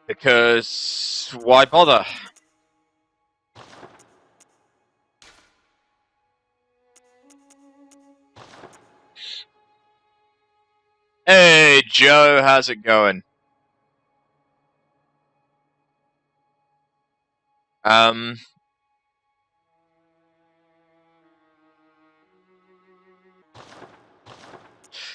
Because why bother? Hey Joe, how's it going?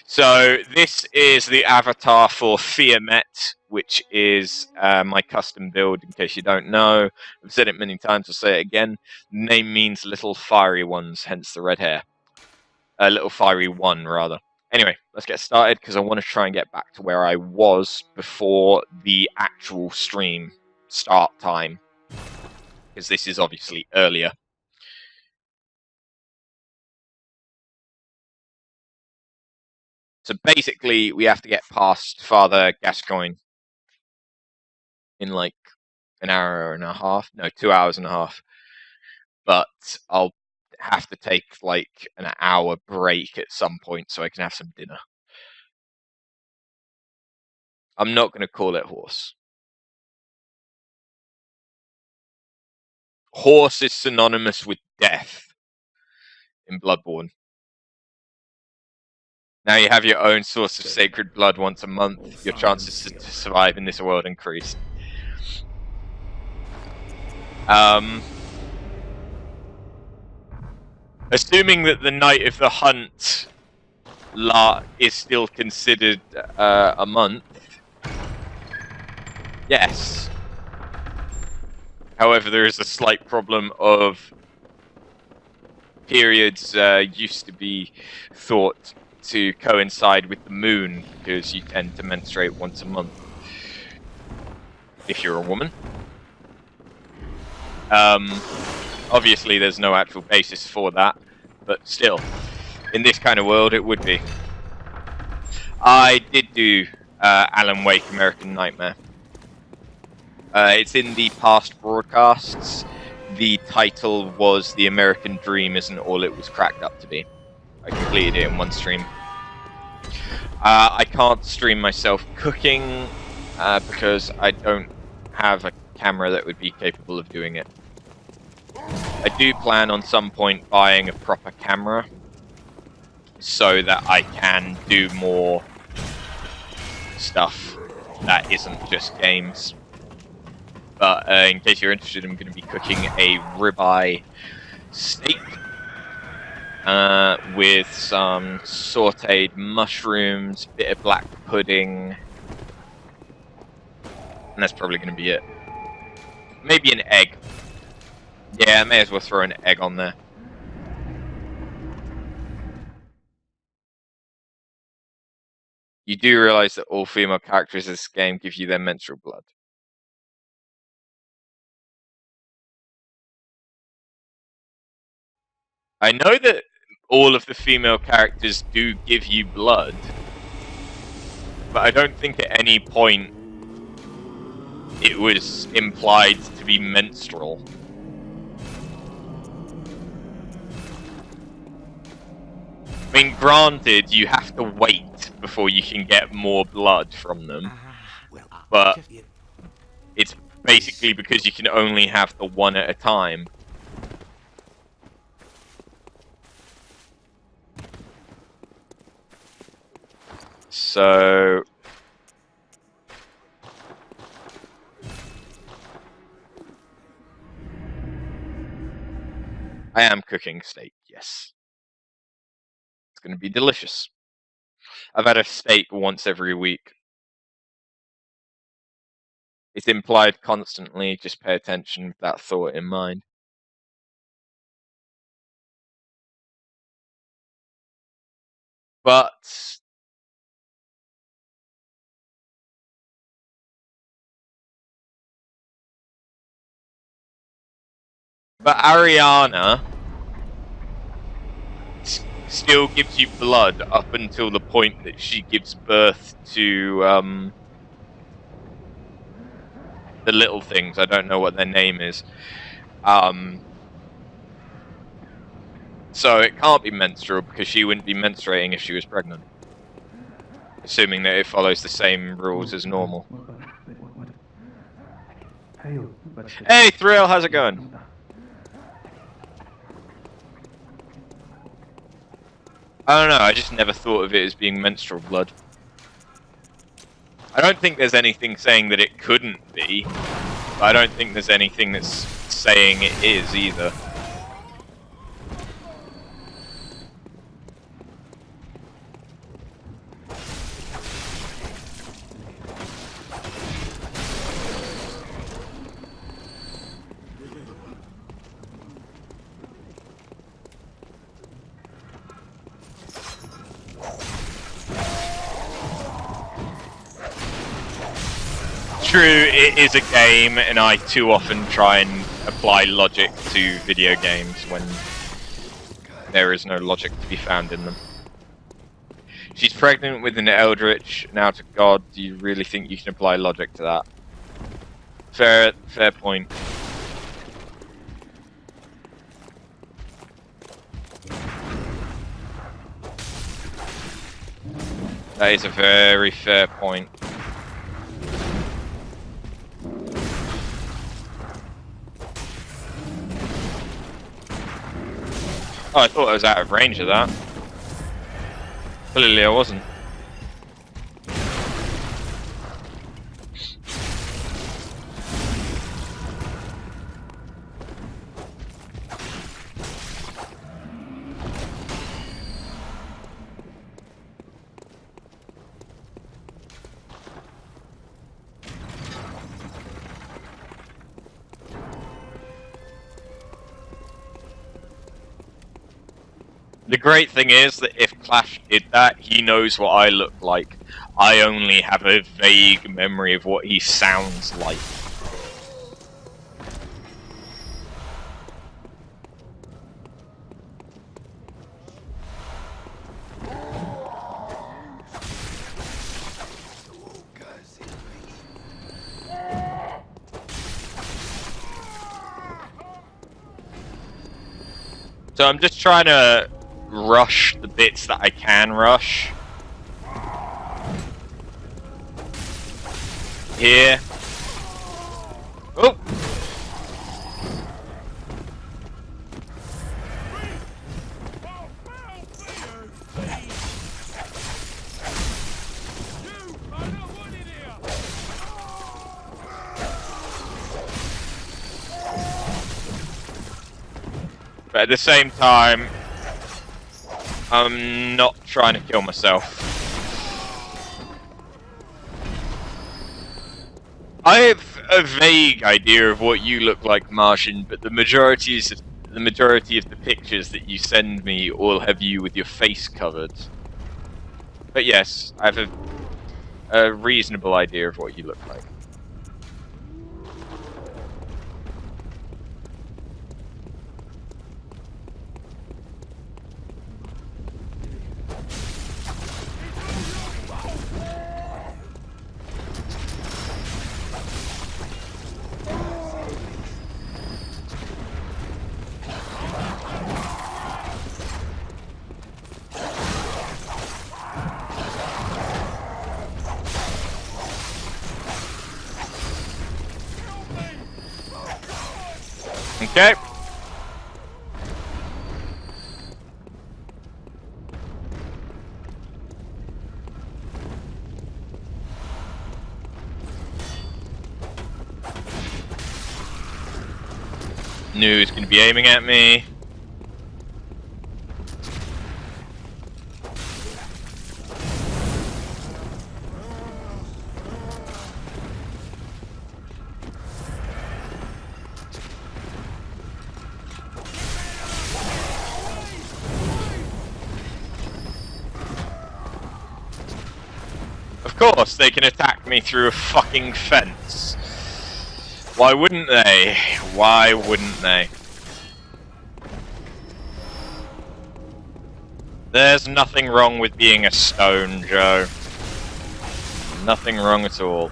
So this is the avatar for Fiamet, which is my custom build, in case you don't know. I've said it many times, I'll say it again. The name means little fiery ones, hence the red hair. Little fiery one, rather. Anyway, let's get started, because I want to try and get back to where I was before the actual stream start time. Because this is obviously earlier. So basically, we have to get past Father Gascoigne in like an hour and a half. No, 2 hours and a half. But I'll have to take like an hour break at some point so I can have some dinner. I'm not going to call it horse. Horse is synonymous with death in Bloodborne. Now you have your own source of sacred blood once a month. Your chances to survive in this world increase. Assuming that the night of the hunt is still considered a month, yes. However, there is a slight problem of periods used to be thought to coincide with the moon, because you tend to menstruate once a month if you're a woman. Obviously there's no actual basis for that, but still, in this kind of world it would be. I did do Alan Wake American Nightmare. It's in the past broadcasts. The title was The American Dream Isn't All It Was Cracked Up to Be. I completed it in one stream. I can't stream myself cooking because I don't have a camera that would be capable of doing it. I do plan on some point buying a proper camera so that I can do more stuff that isn't just games. But in case you're interested, I'm going to be cooking a ribeye steak with some sauteed mushrooms, bit of black pudding, and that's probably going to be it. Maybe an egg. Yeah, I may as well throw an egg on there. You do realize that all female characters in this game give you their menstrual blood. I know that all of the female characters do give you blood, but I don't think at any point it was implied to be menstrual. I mean, granted, you have to wait before you can get more blood from them, but it's basically because you can only have the one at a time. So I am cooking steak, yes. It's going to be delicious. I've had a steak once every week. It's implied constantly, just pay attention with that thought in mind. But Ariana still gives you blood up until the point that she gives birth to the little things. I don't know what their name is. So it can't be menstrual because she wouldn't be menstruating if she was pregnant. Assuming that it follows the same rules as normal. Hey, Thrill, how's it going? I don't know, I just never thought of it as being menstrual blood. I don't think there's anything saying that it couldn't be, but I don't think there's anything that's saying it is either. True, it is a game, and I too often try and apply logic to video games when there is no logic to be found in them. She's pregnant with an eldritch, now to God, do you really think you can apply logic to that? Fair point. That is a very fair point. Oh, I thought I was out of range of that. Clearly I wasn't. The great thing is that if Clash did that, he knows what I look like. I only have a vague memory of what he sounds like. So I'm just trying to rush the bits that I can rush. Here. Oh! But at the same time, I'm not trying to kill myself. I have a vague idea of what you look like, Martian, but the majority of the pictures that you send me all have you with your face covered. But yes, I have a reasonable idea of what you look like. Okay. Knew he was going to be aiming at me. Of course, they can attack me through a fucking fence. Why wouldn't they? Why wouldn't they? There's nothing wrong with being a stone, Joe. Nothing wrong at all.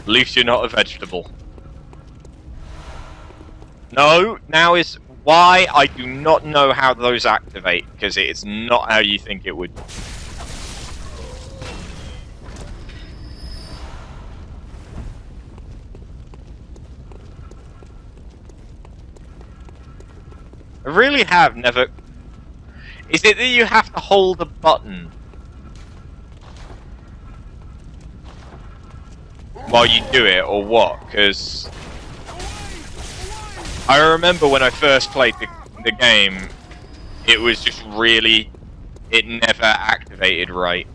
At least you're not a vegetable. No, now is why I do not know how those activate, because it is not how you think it would. I really have never... Is it that you have to hold a button while you do it, or what? Because I remember when I first played the game, it was just really... It never activated right.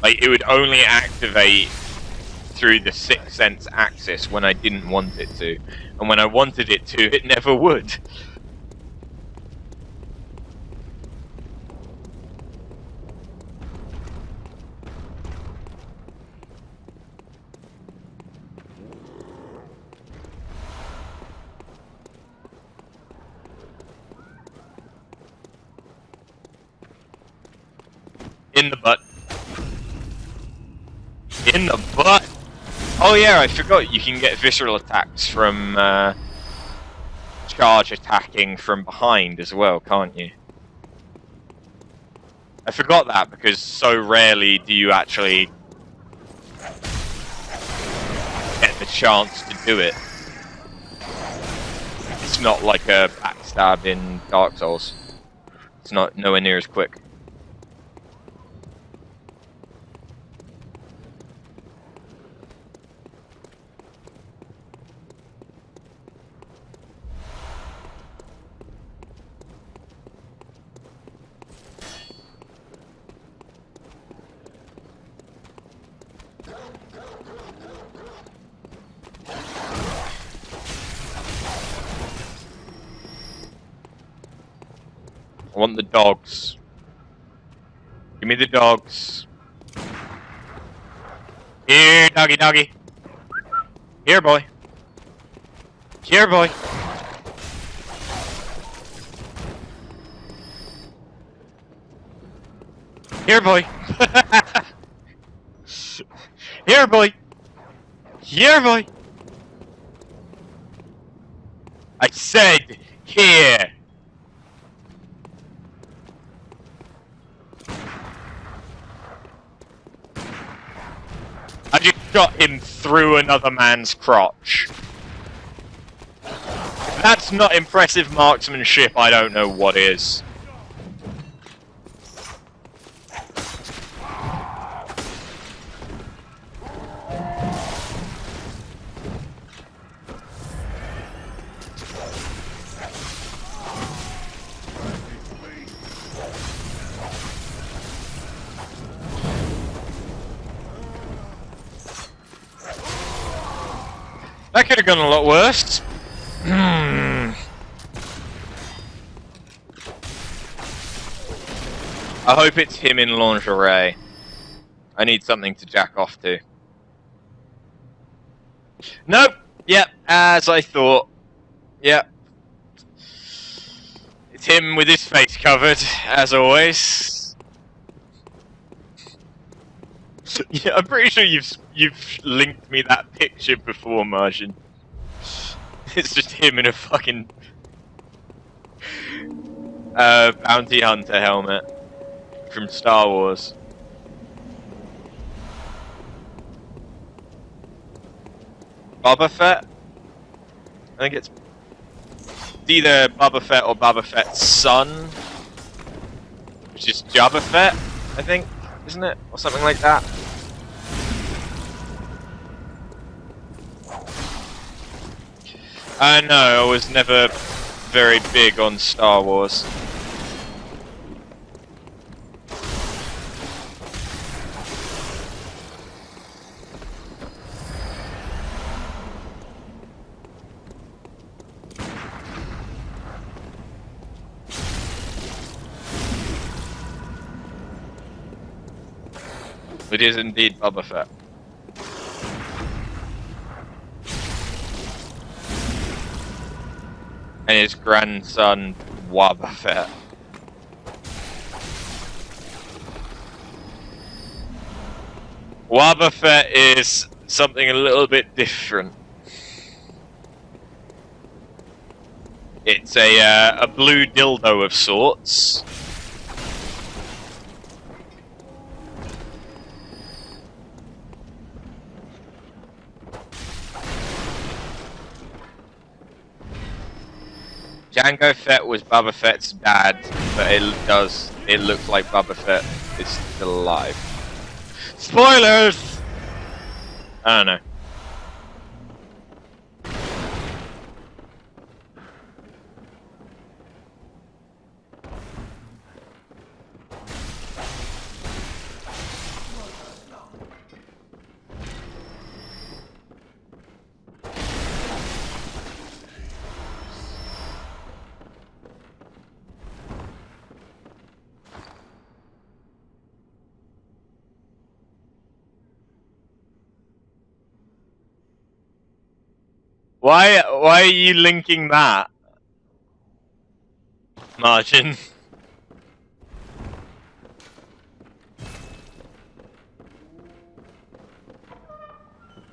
Like, it would only activate through the Sixth Sense axis when I didn't want it to. And when I wanted it to, it never would. In the butt. In the butt! Oh yeah, I forgot you can get visceral attacks from charge attacking from behind as well, can't you? I forgot that because so rarely do you actually get the chance to do it. It's not like a backstab in Dark Souls. It's not nowhere near as quick. I want the dogs. Give me the dogs. Here, doggy, doggy. Here, boy. Here, boy. Here, boy. Here, boy. Here, boy. I said here. I just shot him through another man's crotch. If that's not impressive marksmanship, I don't know what is. That could have gone a lot worse. I hope it's him in lingerie. I need something to jack off to. Nope. Yep, as I thought. Yep. It's him with his face covered, as always. Yeah, I'm pretty sure you've linked me that picture before, Martian. It's just him in a fucking bounty hunter helmet from Star Wars. Boba Fett? I think it's either Boba Fett or Boba Fett's son, which is Jabba Fett, I think, isn't it? Or something like that. I know, I was never very big on Star Wars. It is indeed Boba Fett. And his grandson, Wabba Fett. Wabba Fett is something a little bit different. It's a blue dildo of sorts. Jango Fett was Boba Fett's dad, but it looks like Boba Fett is still alive. Spoilers! I don't know. Why are you linking that? Margin.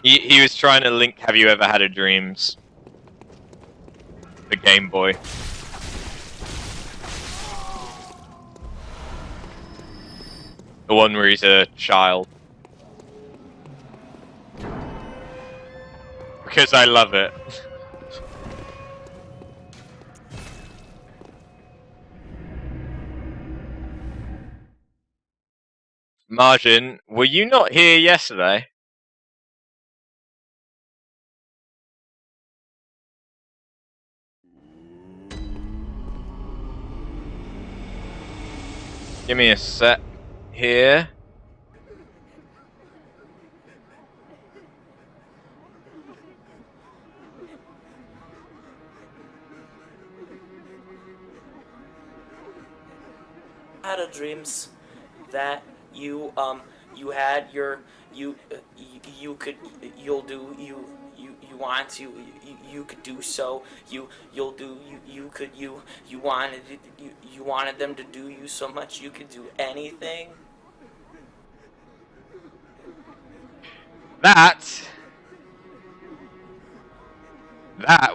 He was trying to link Have You Ever Had a Dreams? The Game Boy. The one where he's a child. Because I love it. Margin, were you not here yesterday? Give me a sec here. Had a dreams that you had your you could you'll do you want to you could do so you'll do you could you wanted you wanted them to do you so much you could do anything. That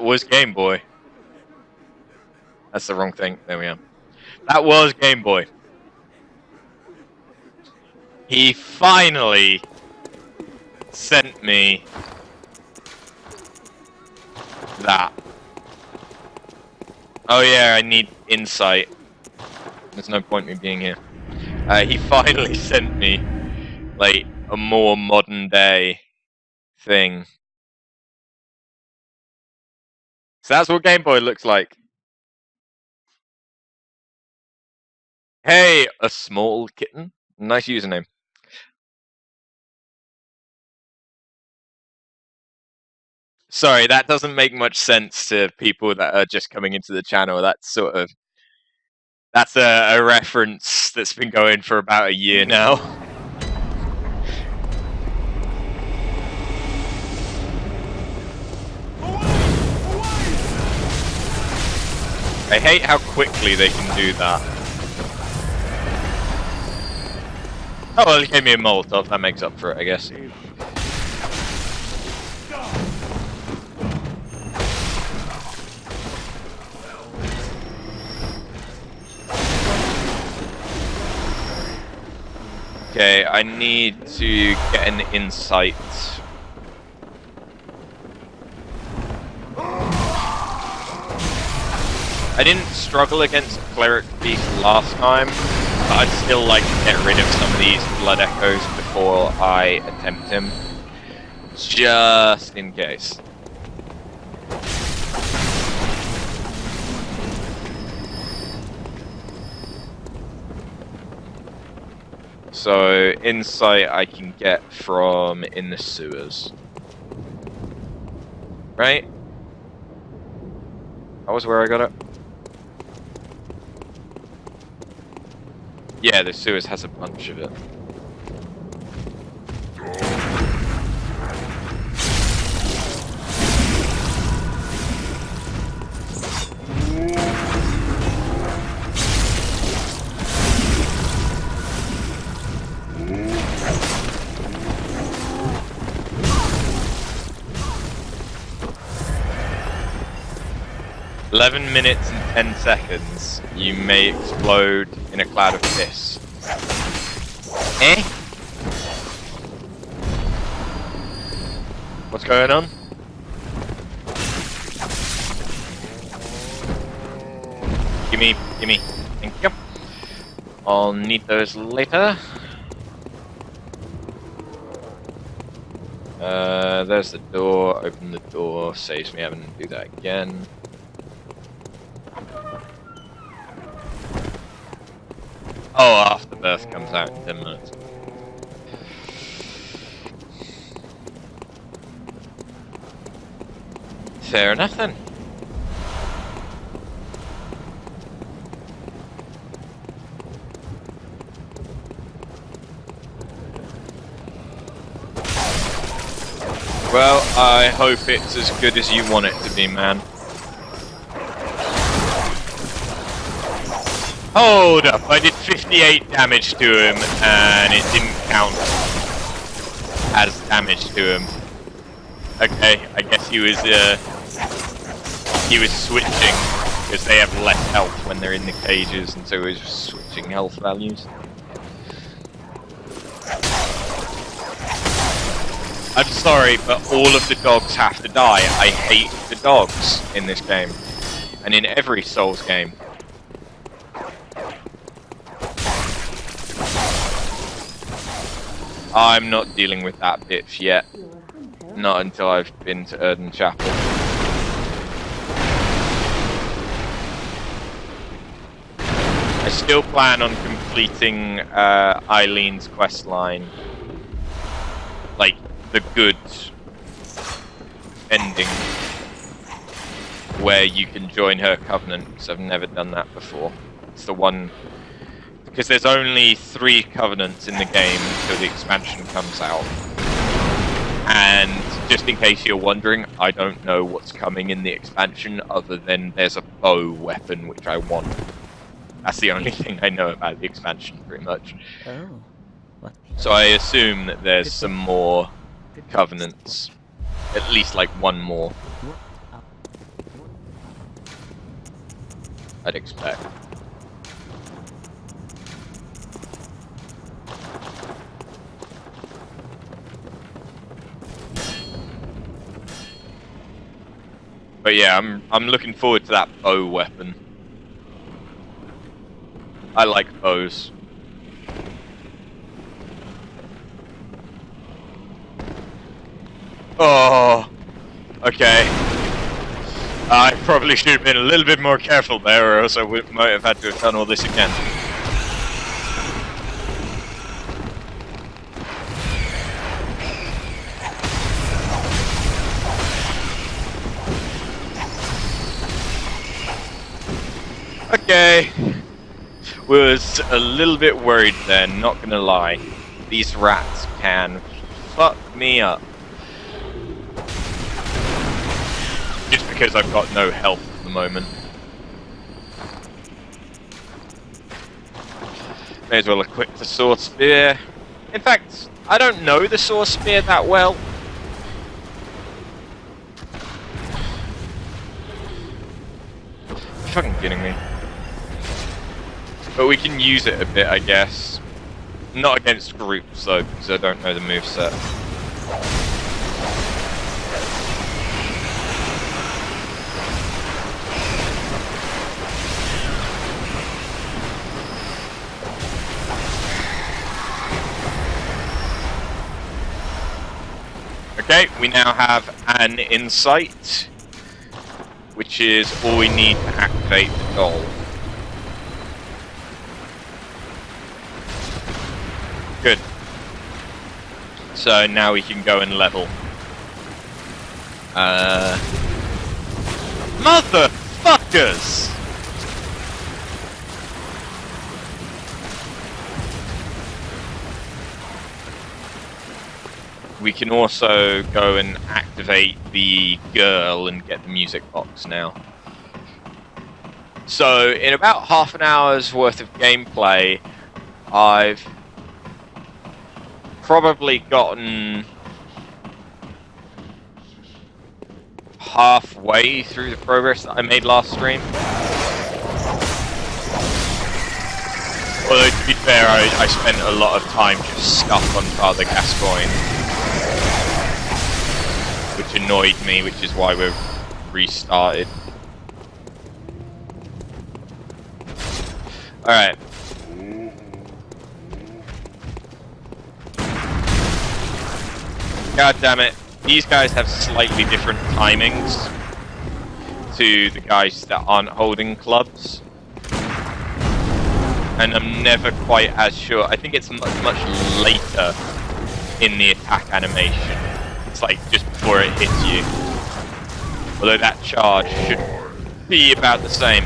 was Game Boy. That's the wrong thing. There we are. That was Game Boy. He finally sent me that. Oh yeah, I need insight. There's no point me being here. He finally sent me, like, a more modern day thing. So that's what Game Boy looks like. Hey, a small kitten. Nice username. Sorry, that doesn't make much sense to people that are just coming into the channel. That's a reference that's been going for about a year now. I hate how quickly they can do that. Oh well, he gave me a Molotov. That makes up for it, I guess. Okay, I need to get an insight. I didn't struggle against Cleric Beast last time, but I'd still like to get rid of some of these Blood Echoes before I attempt him. Just in case. So, insight I can get from in the sewers. Right? That was where I got it. Yeah, the sewers has a bunch of it. "11 minutes and 10 seconds. You may explode in a cloud of piss." Eh? What's going on? Gimme. Thank you. I'll need those later. There's the door. Open the door. Saves me having to do that again. Oh, Afterbirth comes out in 10 minutes. Fair enough then. Well, I hope it's as good as you want it to be, man. Hold up, I did 58 damage to him, and it didn't count as damage to him. Okay, I guess he was switching, because they have less health when they're in the cages, and so he was switching health values. I'm sorry, but all of the dogs have to die. I hate the dogs in this game, and in every Souls game. I'm not dealing with that bitch yet. Not until I've been to Erdon Chapel. I still plan on completing Eileen's questline. Like, the good ending. Where you can join her covenant, because I've never done that before. It's the one... Because there's only 3 covenants in the game until the expansion comes out. And just in case you're wondering, I don't know what's coming in the expansion other than there's a bow weapon which I want. That's the only thing I know about the expansion, pretty much. Oh. What? So I assume that there's some more covenants. At least like one more. I'd expect. But yeah, I'm looking forward to that bow weapon. I like bows. Oh, okay. I probably should have been a little bit more careful there, or else I might have had to have done all this again. Okay. Was a little bit worried then, not gonna lie. These rats can fuck me up. Just because I've got no health at the moment. May as well equip the sword spear. In fact, I don't know the sword spear that well. You're fucking kidding me. But we can use it a bit, I guess. Not against groups though, because I don't know the moveset. Okay, we now have an insight, which is all we need to activate the doll. Good. So now we can go and level. Motherfuckers! We can also go and activate the girl and get the music box now. So in about half an hour's worth of gameplay, I've probably gotten halfway through the progress that I made last stream. Although to be fair, I spent a lot of time just stuck on Father Gascoigne, which annoyed me, which is why we've restarted. Alright. God damn it. These guys have slightly different timings to the guys that aren't holding clubs. And I'm never quite as sure. I think it's much later in the attack animation. It's like just before it hits you. Although that charge should be about the same.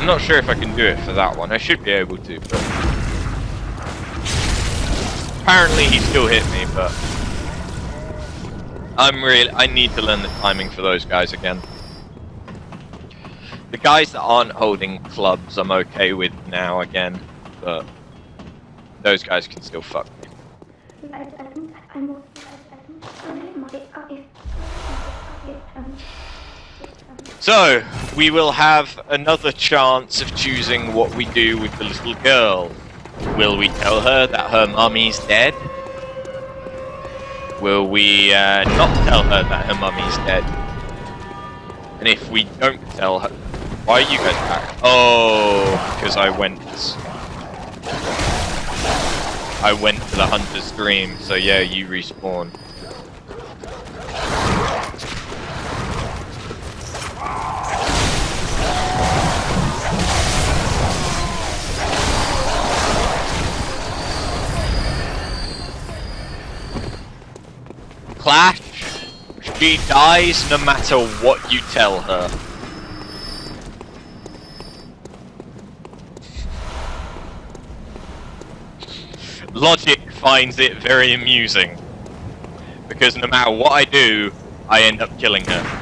I'm not sure if I can do it for that one. I should be able to, but apparently he still hit me, but I need to learn the timing for those guys again. The guys that aren't holding clubs I'm okay with now again, but those guys can still fuck me. So, we will have another chance of choosing what we do with the little girl. Will we tell her that her mummy's dead? Will we not tell her that her mummy's dead? And if we don't tell her... Why are you guys back? Oh, because I went to the hunter's dream, so yeah, you respawn. Clash, she dies no matter what you tell her. Logic finds it very amusing, because no matter what I do, I end up killing her.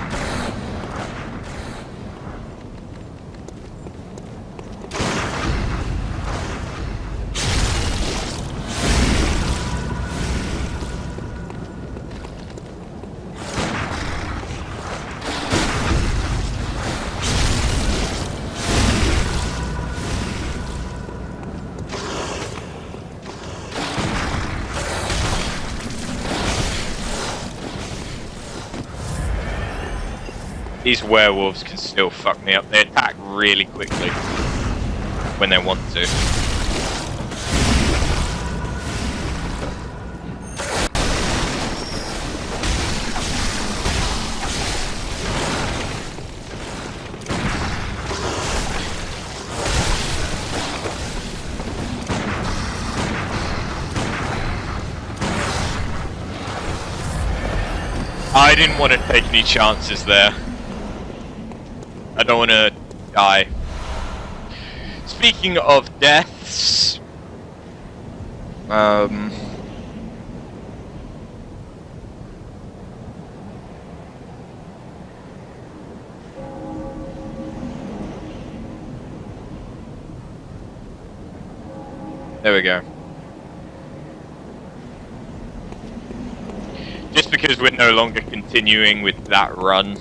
These werewolves can still fuck me up. They attack really quickly when they want to. I didn't want to take any chances there. I don't want to die. Speaking of deaths, there we go. Just because we're no longer continuing with that run.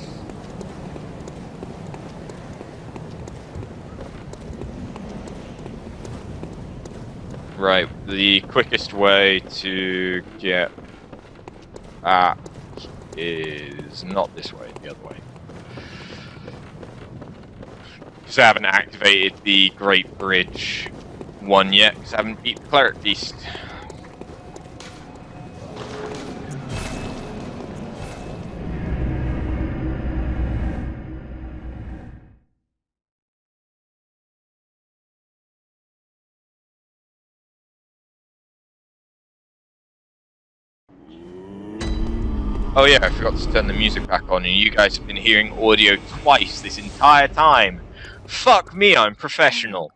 Right, the quickest way to get back is not this way, the other way. Because I haven't activated the Great Bridge one yet, because I haven't beat the Cleric Beast. Oh yeah, I forgot to turn the music back on, and you guys have been hearing audio twice this entire time. Fuck me, I'm professional.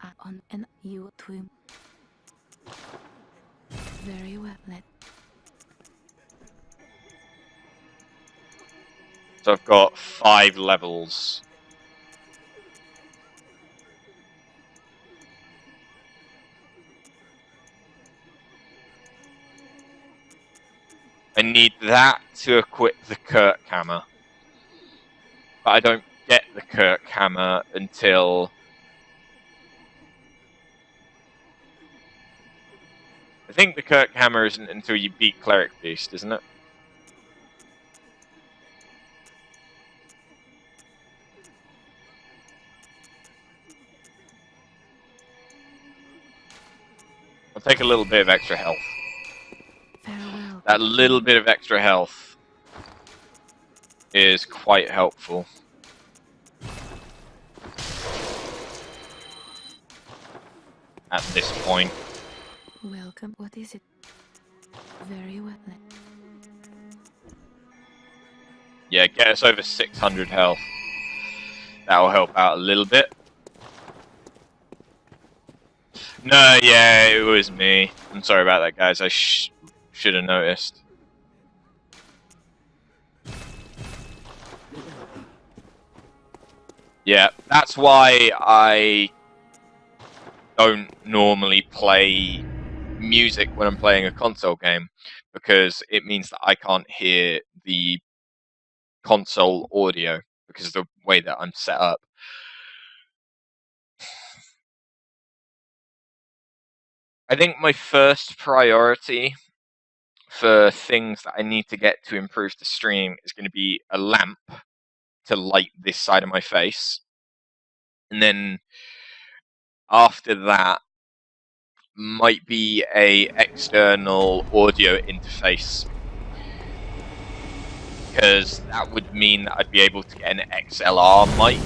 Very well. So I've got 5 levels. I need that to equip the Kirk Hammer. But I don't get the Kirk Hammer until... I think the Kirk Hammer isn't until you beat Cleric Beast, isn't it? I'll take a little bit of extra health. Farewell. That little bit of extra health is quite helpful. At this point. Welcome. What is it? Very well then. Yeah, get us over 600 health. That'll help out a little bit. No, yeah, it was me. I'm sorry about that, guys. I should have noticed. Yeah, that's why I don't normally play music when I'm playing a console game, because it means that I can't hear the console audio because of the way that I'm set up. I think my first priority for things that I need to get to improve the stream is going to be a lamp to light this side of my face. And then after that might be a external audio interface, because that would mean that I'd be able to get an XLR mic,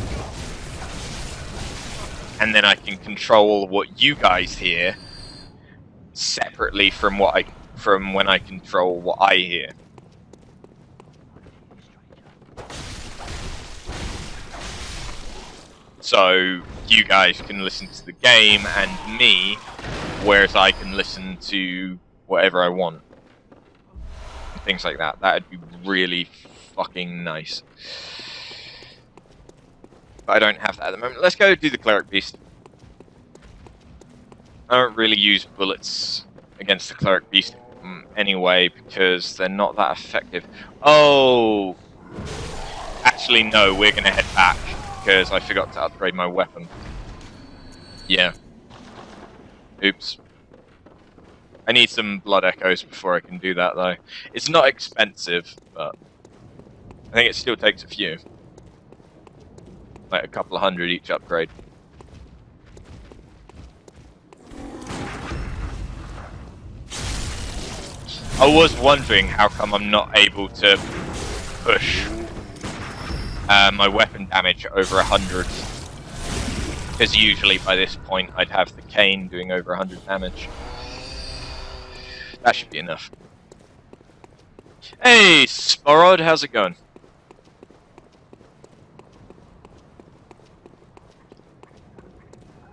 and then I can control what you guys hear separately from when I control what I hear. So you guys can listen to the game and me, whereas I can listen to whatever I want. Things like that. That'd be really fucking nice. But I don't have that at the moment. Let's go do the Cleric Beast. I don't really use bullets against the Cleric Beast anyway, because they're not that effective. Oh! Actually, no, we're going to head back, because I forgot to upgrade my weapon. Yeah. Oops. I need some blood echoes before I can do that, though. It's not expensive, but I think it still takes a few. Like a couple of hundred each upgrade. I was wondering how come I'm not able to push my weapon damage over 100. Because usually by this point I'd have the cane doing over 100 damage. That should be enough. Hey, Sporod, how's it going?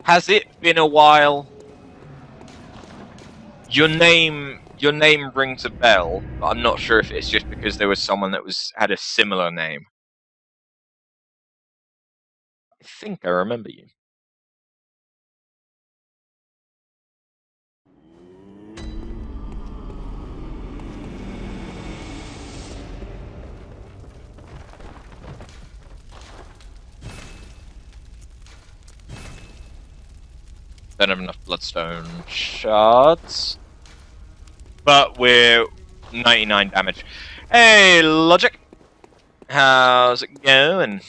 Has it been a while? Your name rings a bell, but I'm not sure if it's just because there was someone that had a similar name. I think I remember you. Don't have enough bloodstone shards. But we're 99 damage. Hey, Logic! How's it going?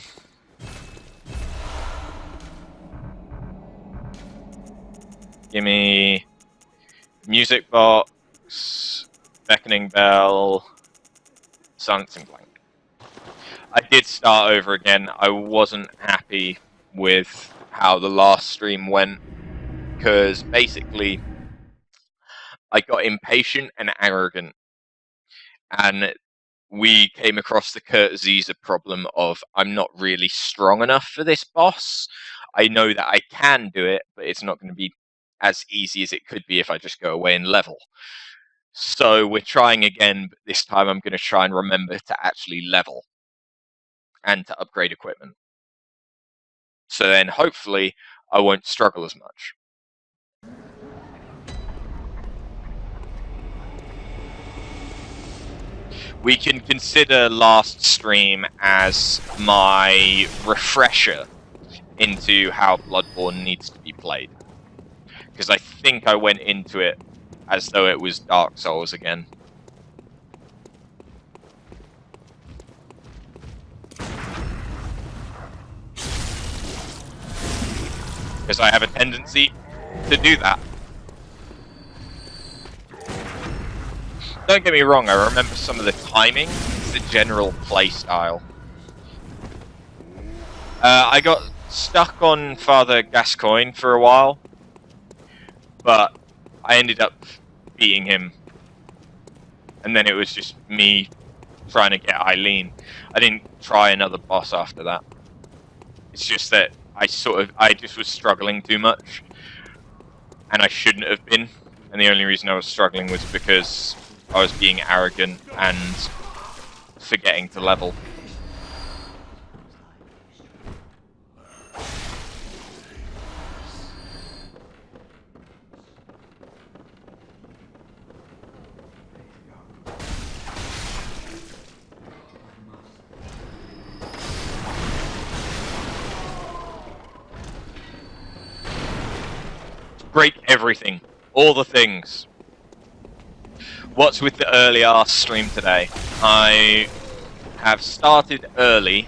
Give me music box, beckoning bell, silencing blank. I did start over again. I wasn't happy with how the last stream went, because basically I got impatient and arrogant, and we came across the Kurt Ziza problem of I'm not really strong enough for this boss. I know that I can do it, but it's not going to be as easy as it could be if I just go away and level. So we're trying again, but this time I'm going to try and remember to actually level and to upgrade equipment. So then hopefully I won't struggle as much. We can consider last stream as my refresher into how Bloodborne needs to be played. Because I think I went into it as though it was Dark Souls again. Because I have a tendency to do that. Don't get me wrong, I remember some of the timing, the general play style. I got stuck on Father Gascoigne for a while, but I ended up beating him. And then it was just me trying to get Eileen. I didn't try another boss after that. It's just that I just was struggling too much. And I shouldn't have been. And the only reason I was struggling was because I was being arrogant and forgetting to level. Break everything. All the things. What's with the early arse stream today? I have started early,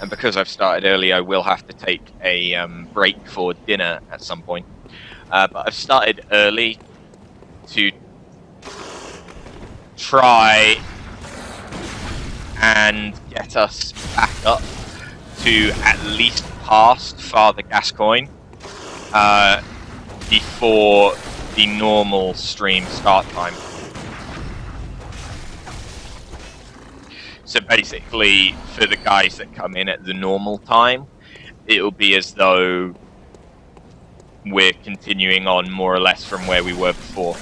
and because I've started early, I will have to take a break for dinner at some point. But I've started early to try and get us back up to at least past Father Gascoigne before the normal stream start time. So basically, for the guys that come in at the normal time, it'll be as though we're continuing on more or less from where we were before.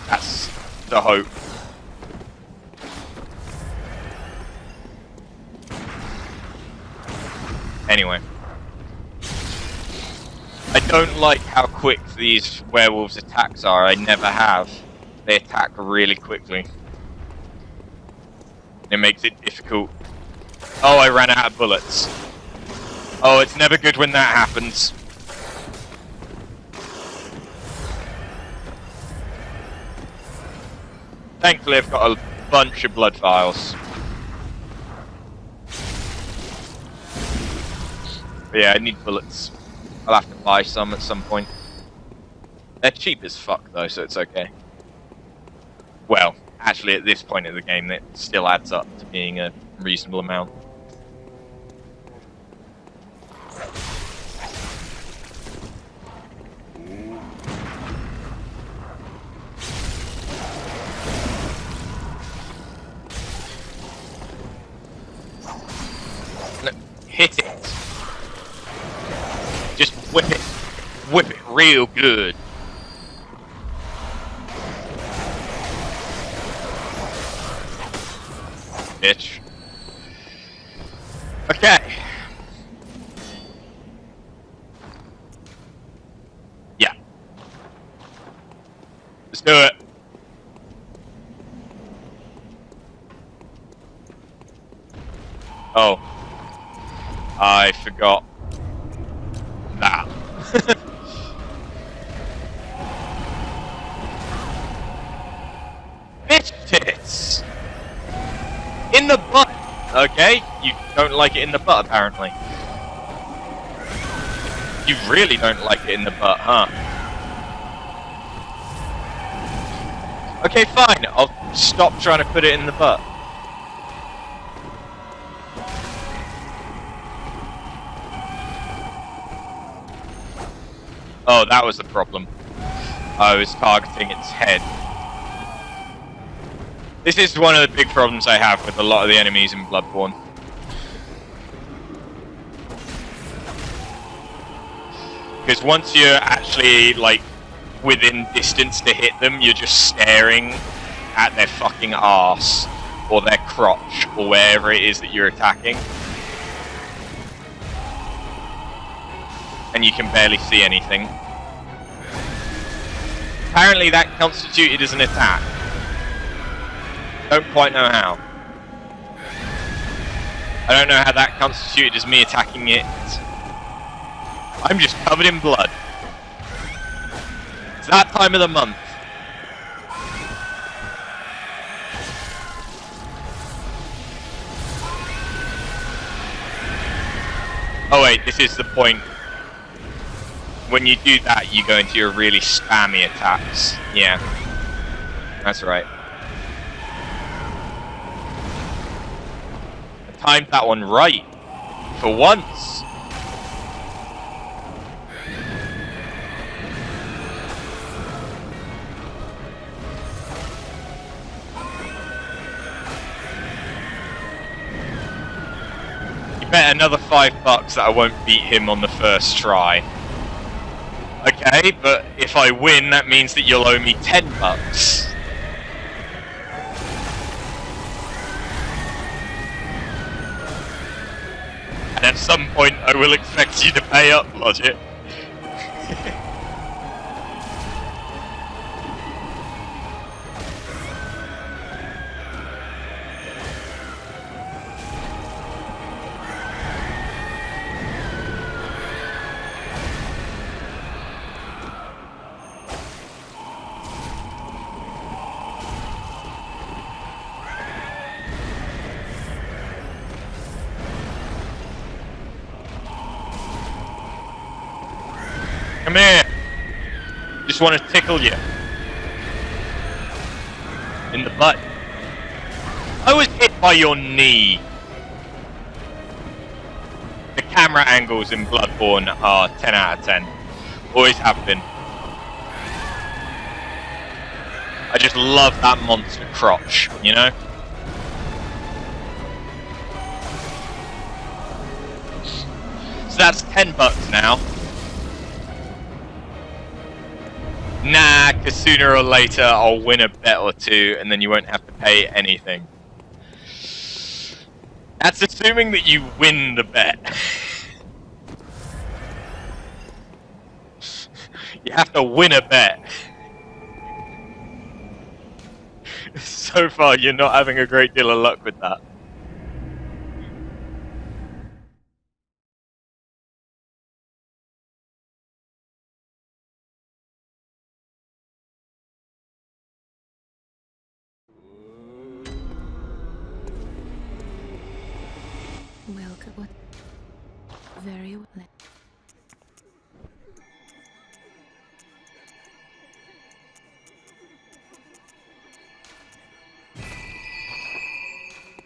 That's the hope. Anyway. I don't like how quick these werewolves' attacks are. I never have. They attack really quickly. It makes it difficult. Oh, I ran out of bullets. Oh, it's never good when that happens. Thankfully, I've got a bunch of blood vials. But yeah, I need bullets. I'll have to buy some at some point. They're cheap as fuck though, so it's okay. Well, actually at this point in the game it still adds up to being a reasonable amount. No, hit it! Just whip it. Whip it real good. Bitch. Okay. Yeah. Let's do it. Oh. I forgot that. Bitch tits! In the butt! Okay, you don't like it in the butt apparently. You really don't like it in the butt, huh? Okay, fine, I'll stop trying to put it in the butt. Oh, that was the problem. I was targeting its head. This is one of the big problems I have with a lot of the enemies in Bloodborne. Because once you're actually, like, within distance to hit them, you're just staring at their fucking arse, or their crotch, or wherever it is that you're attacking. And you can barely see anything. Apparently that constituted as an attack. Don't quite know how. I don't know how that constituted as me attacking it. I'm just covered in blood. It's that time of the month. Oh wait, this is the point. When you do that, you go into your really spammy attacks. Yeah. That's right. I timed that one right. For once. You bet another $5 that I won't beat him on the first try. Okay, but if I win, that means that you'll owe me $10. And at some point, I will expect you to pay up, Logic. Come here! Just want to tickle you. In the butt. I was hit by your knee. The camera angles in Bloodborne are 10 out of 10. Always have been. I just love that monster crotch, you know? So that's $10 now. Nah, because sooner or later I'll win a bet or two and then you won't have to pay anything. That's assuming that you win the bet. You have to win a bet. So far you're not having a great deal of luck with that. Welcome. What? Very well.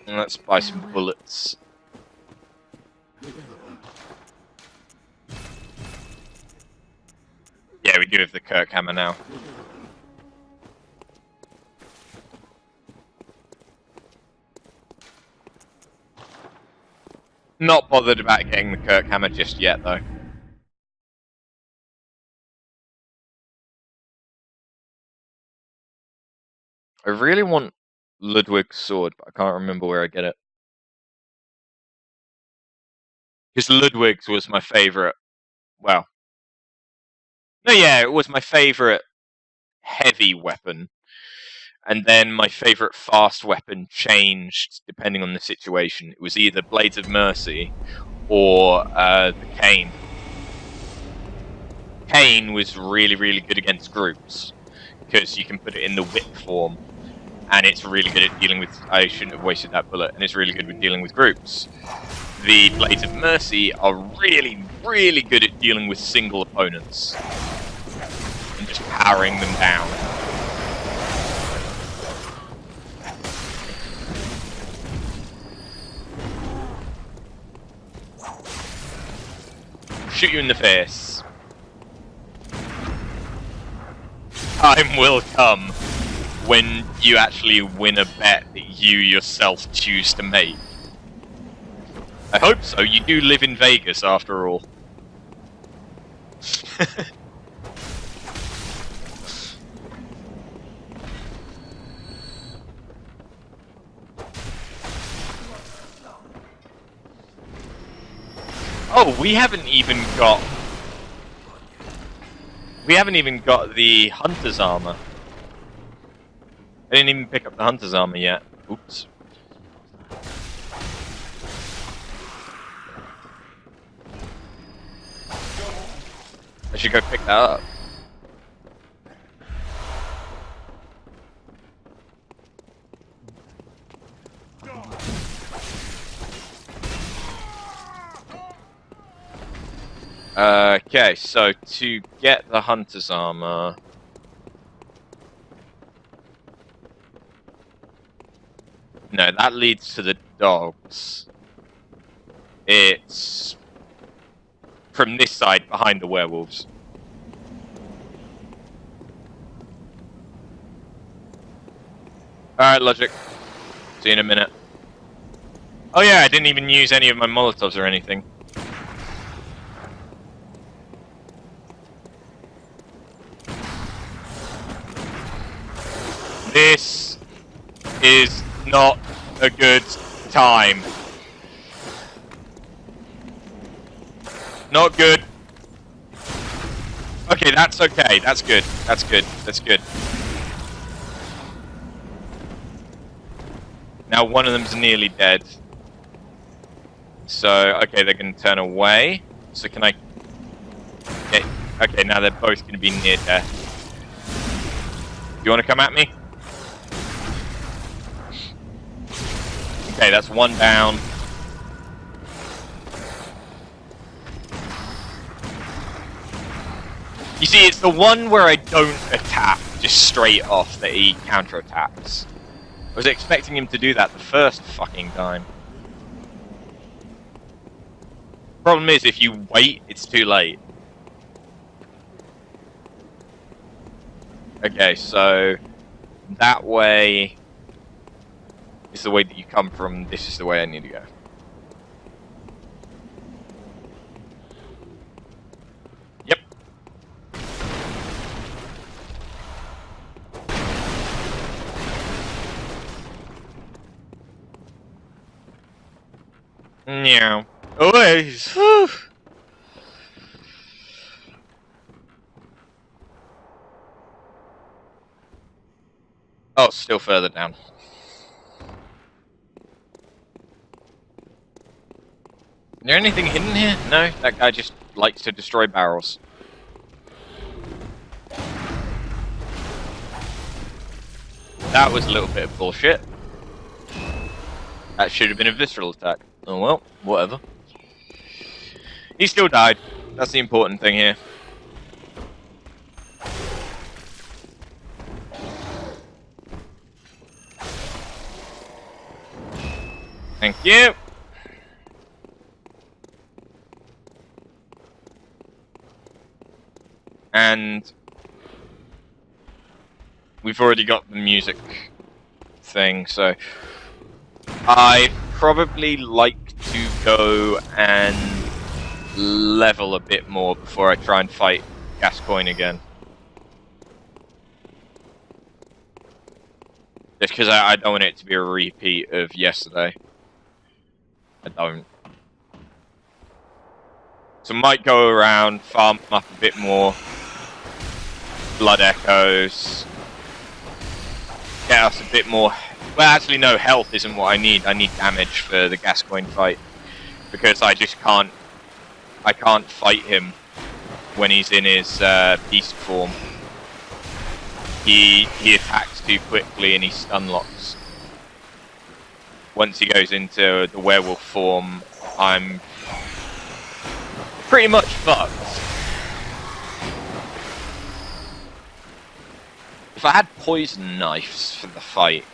Let's buy some bullets. Yeah, we do have the Kirk hammer now. Not bothered about getting the Kirk hammer just yet, though. I really want Ludwig's sword, but I can't remember where I get it. Because Ludwig's was my favourite. Well. No, yeah, it was my favourite heavy weapon. And then my favourite fast weapon changed depending on the situation. It was either Blades of Mercy or the Cane. Cane was really, really good against groups. Because you can put it in the whip form. And it's really good at dealing with... I shouldn't have wasted that bullet. And it's really good with dealing with groups. The Blades of Mercy are really, really good at dealing with single opponents. And just powering them down. Shoot you in the face. Time will come when you actually win a bet that you yourself choose to make. I hope so. You do live in Vegas, after all. Oh, we haven't even got the Hunter's armor. I didn't even pick up the Hunter's armor yet. Oops. I should go pick that up. Okay, so to get the Hunter's armor... No, that leads to the dogs. It's from this side, behind the werewolves. Alright, Logic. See you in a minute. Oh yeah, I didn't even use any of my Molotovs or anything. This is not a good time. Not good. Okay, that's okay. That's good. That's good. That's good. Now one of them's nearly dead. So, okay, they're going to turn away. So can I... Okay, now they're both going to be near death. You want to come at me? Okay, that's one down. You see, it's the one where I don't attack just straight off that he counterattacks. I was expecting him to do that the first fucking time. Problem is, if you wait, it's too late. Okay, so that way is the way that you come from. This is the way I need to go. Yep. Meow. Oh, oh, still further down. Is there anything hidden here? No, that guy just likes to destroy barrels. That was a little bit of bullshit. That should have been a visceral attack. Oh well, whatever. He still died. That's the important thing here. Thank you. And we've already got the music thing, so I probably like to go and level a bit more before I try and fight Gascoigne again. Just because I don't want it to be a repeat of yesterday. I don't. So might go around, farm up a bit more. Blood echoes. Get us a bit more... Well, actually no, health isn't what I need. I need damage for the Gascoigne fight. Because I just can't... I can't fight him when he's in his beast form. He attacks too quickly and he stun locks. Once he goes into the werewolf form, I'm pretty much fucked. If I had poison knives for the fight,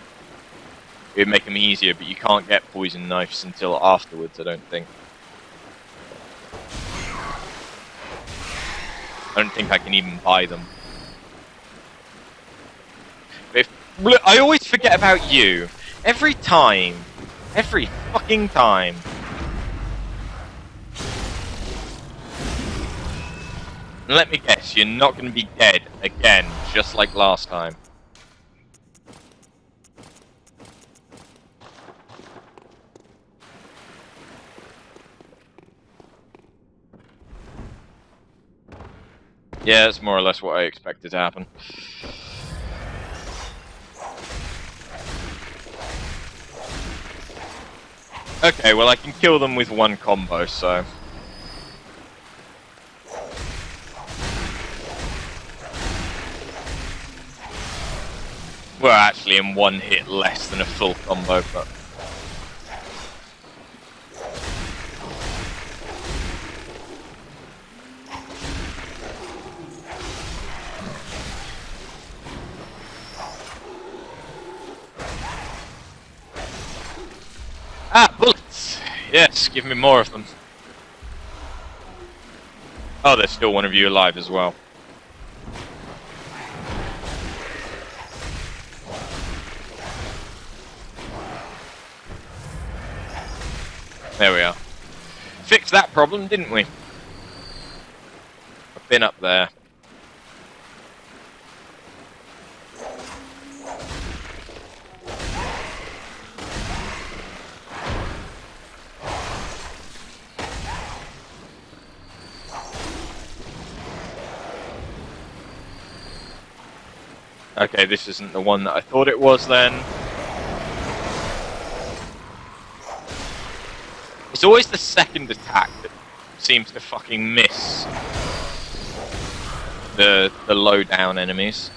it would make them easier, but you can't get poison knives until afterwards, I don't think. I don't think I can even buy them. But I always forget about you. Every time. Every fucking time. And let me guess, you're not going to be dead again, just like last time. Yeah, that's more or less what I expected to happen. Okay, well I can kill them with one combo, so... Well, actually in one hit less than a full combo, but... Yes, give me more of them. Oh, there's still one of you alive as well. There we are. Fixed that problem, didn't we? I've been up there. Okay, this isn't the one that I thought it was then. It's always the second attack that seems to fucking miss the low down enemies.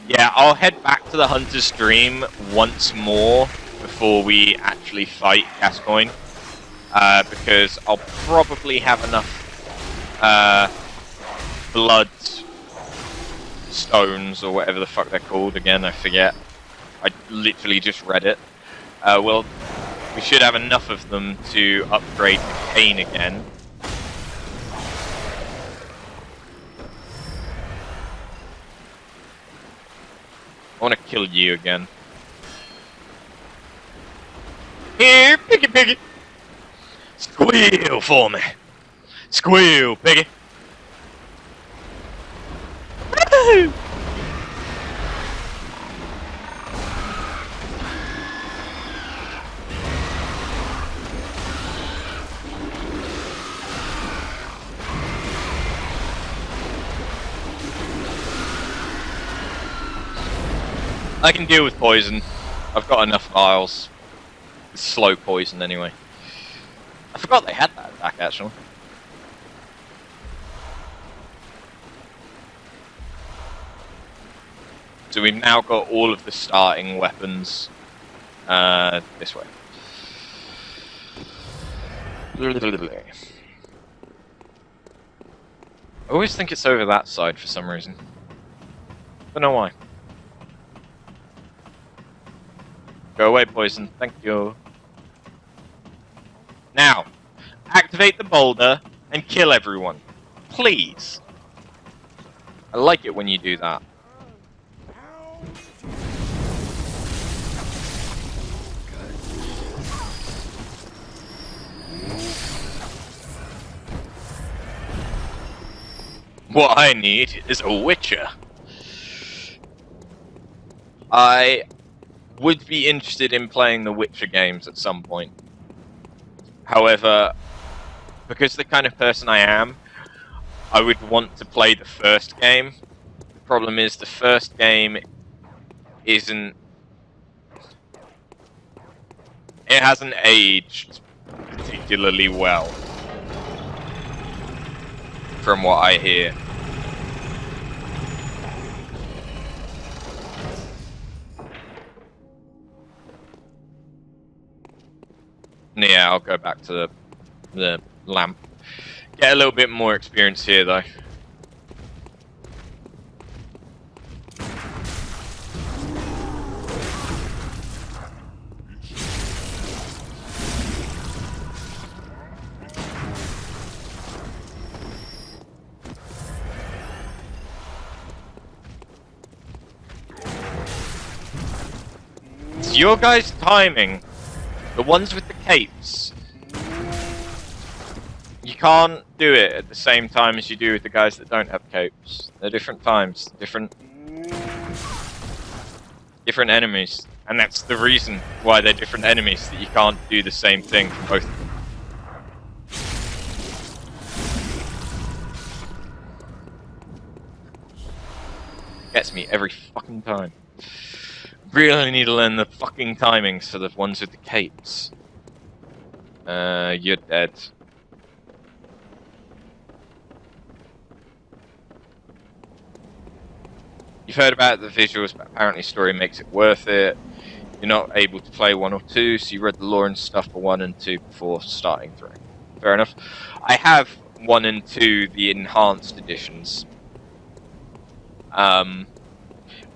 Yeah, I'll head back to the Hunter's Stream once more before we actually fight Gascoigne. Because I'll probably have enough blood stones or whatever the fuck they're called again, I forget. I literally just read it. Well, we should have enough of them to upgrade the cane again. I want to kill you again. Here, piggy piggy! Squeal for me! Squeal, piggy! Woo! I can deal with poison. I've got enough vials. It's slow poison anyway. I forgot they had that attack actually. So we've now got all of the starting weapons this way. I always think it's over that side for some reason. Don't know why. Go away, poison. Thank you. Now, activate the boulder and kill everyone. Please. I like it when you do that. What I need is a Witcher. I would be interested in playing the Witcher games at some point. However, because the kind of person I am, I would want to play the first game. The problem is the first game isn't... It hasn't aged particularly well, from what I hear. Yeah, I'll go back to the lamp. Get a little bit more experience here, though. It's your guys' timing. The ones with the capes. You can't do it at the same time as you do with the guys that don't have capes. They're different times, different enemies. And that's the reason why they're different enemies, that you can't do the same thing for both of them. Gets me every fucking time. Really need to learn the fucking timings for the ones with the capes. You're dead. You've heard about the visuals, but apparently story makes it worth it. You're not able to play 1 or 2, so you read the lore and stuff for 1 and 2 before starting 3. Fair enough. I have 1 and 2, the enhanced editions. But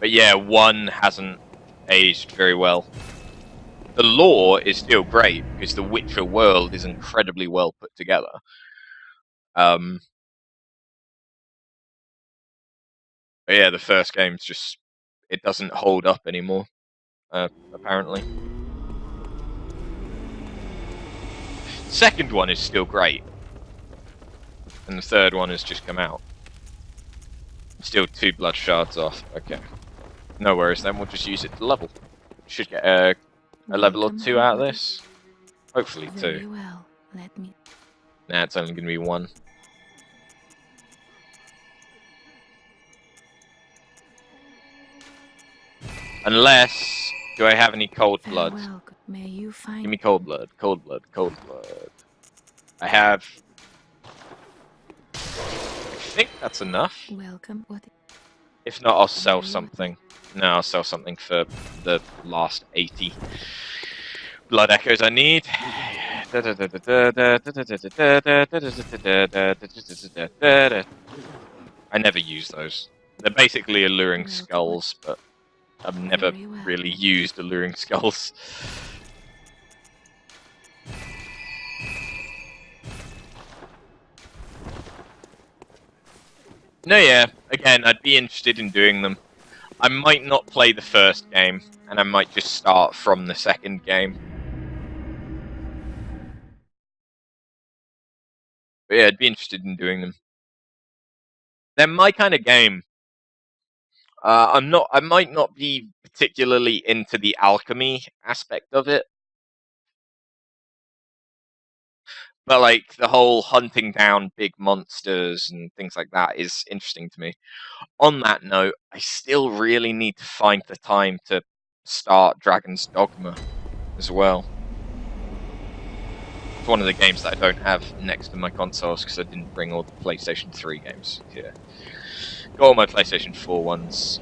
yeah, 1 hasn't aged very well. The lore is still great, because the Witcher world is incredibly well put together. But yeah, the first game's just... it doesn't hold up anymore, apparently. Second one is still great. And the third one has just come out. Still 2 blood shards off. Okay. No worries then, we'll just use it to level. Should get a level or 2 out of this. Hopefully 2. Very well. Let me. Nah, it's only going to be 1. Unless... do I have any cold blood? May you find. Give me cold blood, cold blood, cold blood. I have... I think that's enough. Welcome. What? If not, I'll sell something. No, I'll sell something for the last 80 blood echoes I need. I never use those. They're basically alluring skulls, but I've never really used alluring skulls. No, yeah, again, I'd be interested in doing them. I might not play the first game, and I might just start from the second game. But yeah, I'd be interested in doing them. They're my kind of game. I might not be particularly into the alchemy aspect of it. But like the whole hunting down big monsters and things like that is interesting to me. On that note, I still really need to find the time to start Dragon's Dogma as well. It's one of the games that I don't have next to my consoles because I didn't bring all the PlayStation 3 games here. Got all my PlayStation 4 ones.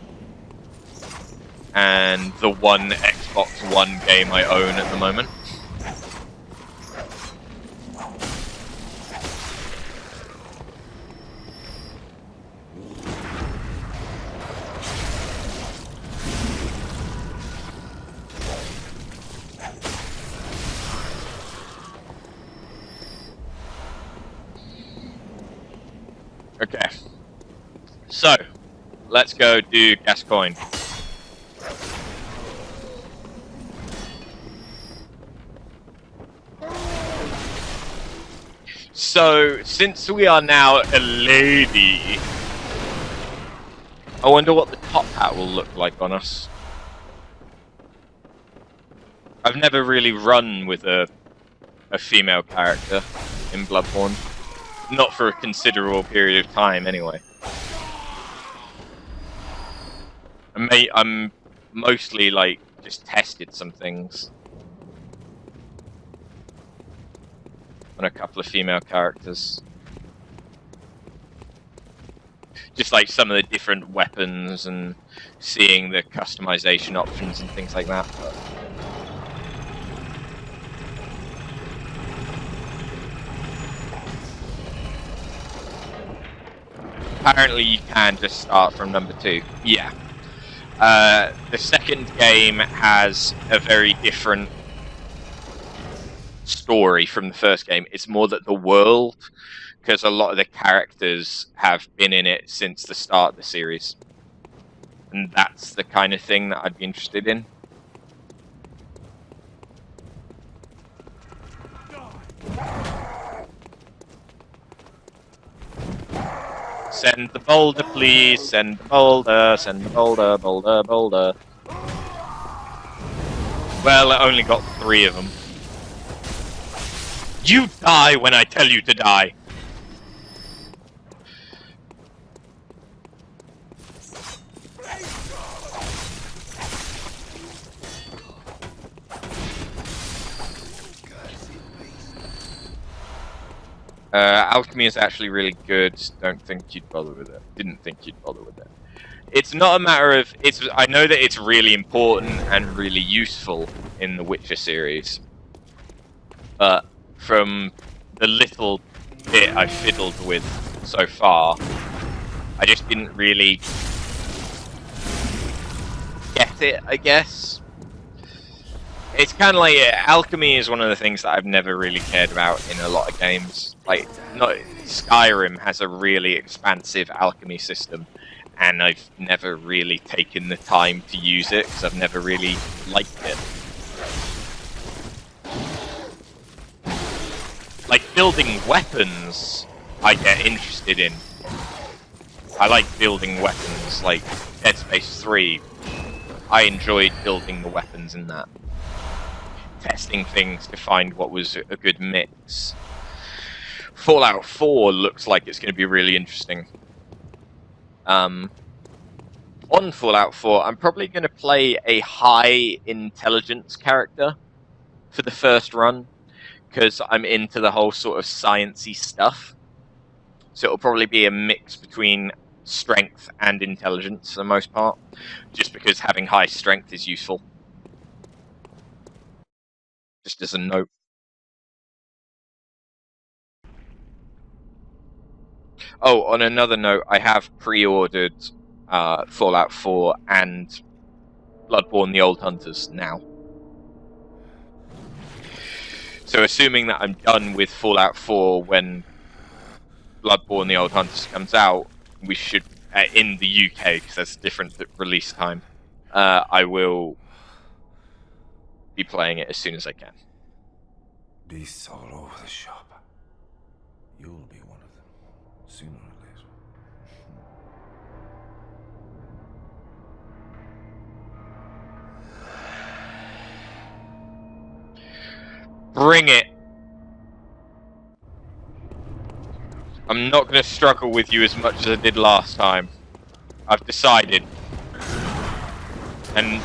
And the one Xbox One game I own at the moment. Okay, so let's go do Gascoigne. So, since we are now a lady, I wonder what the top hat will look like on us. I've never really run with a female character in Bloodborne. Not for a considerable period of time, anyway. I'm mostly, like, just tested some things on a couple of female characters. Just, like, some of the different weapons and seeing the customization options and things like that. But apparently you can just start from number 2. Yeah. The second game has a very different story from the first game. It's more that the world, because a lot of the characters have been in it since the start of the series. And that's the kind of thing that I'd be interested in. Send the boulder, please. Send the boulder. Send the boulder. Boulder, boulder. Well, I only got 3 of them. You die when I tell you to die. Alchemy is actually really good. Don't think you'd bother with it. Didn't think you'd bother with it. It's not a matter of I know that it's really important and really useful in the Witcher series, but from the little bit I fiddled with so far, I just didn't really get it. I guess it's kind of like alchemy is one of the things that I've never really cared about in a lot of games. Like, not Skyrim has a really expansive alchemy system, and I've never really taken the time to use it because I've never really liked it. Like, building weapons, I get interested in. I like building weapons, like Dead Space 3. I enjoyed building the weapons in that. Testing things to find what was a good mix. Fallout 4 looks like it's going to be really interesting. On Fallout 4, I'm probably going to play a high intelligence character for the first run, because I'm into the whole sort of sciencey stuff. So it'll probably be a mix between strength and intelligence for the most part, just because having high strength is useful. Just as a note. Oh, on another note, I have pre-ordered Fallout 4 and Bloodborne: The Old Hunters now. So assuming that I'm done with Fallout 4 when Bloodborne: The Old Hunters comes out, we should, in the UK, because that's a different release time, I will be playing it as soon as I can. Beasts all over the shop. You'll be one of them, sooner or later. Bring it! I'm not going to struggle with you as much as I did last time. I've decided. And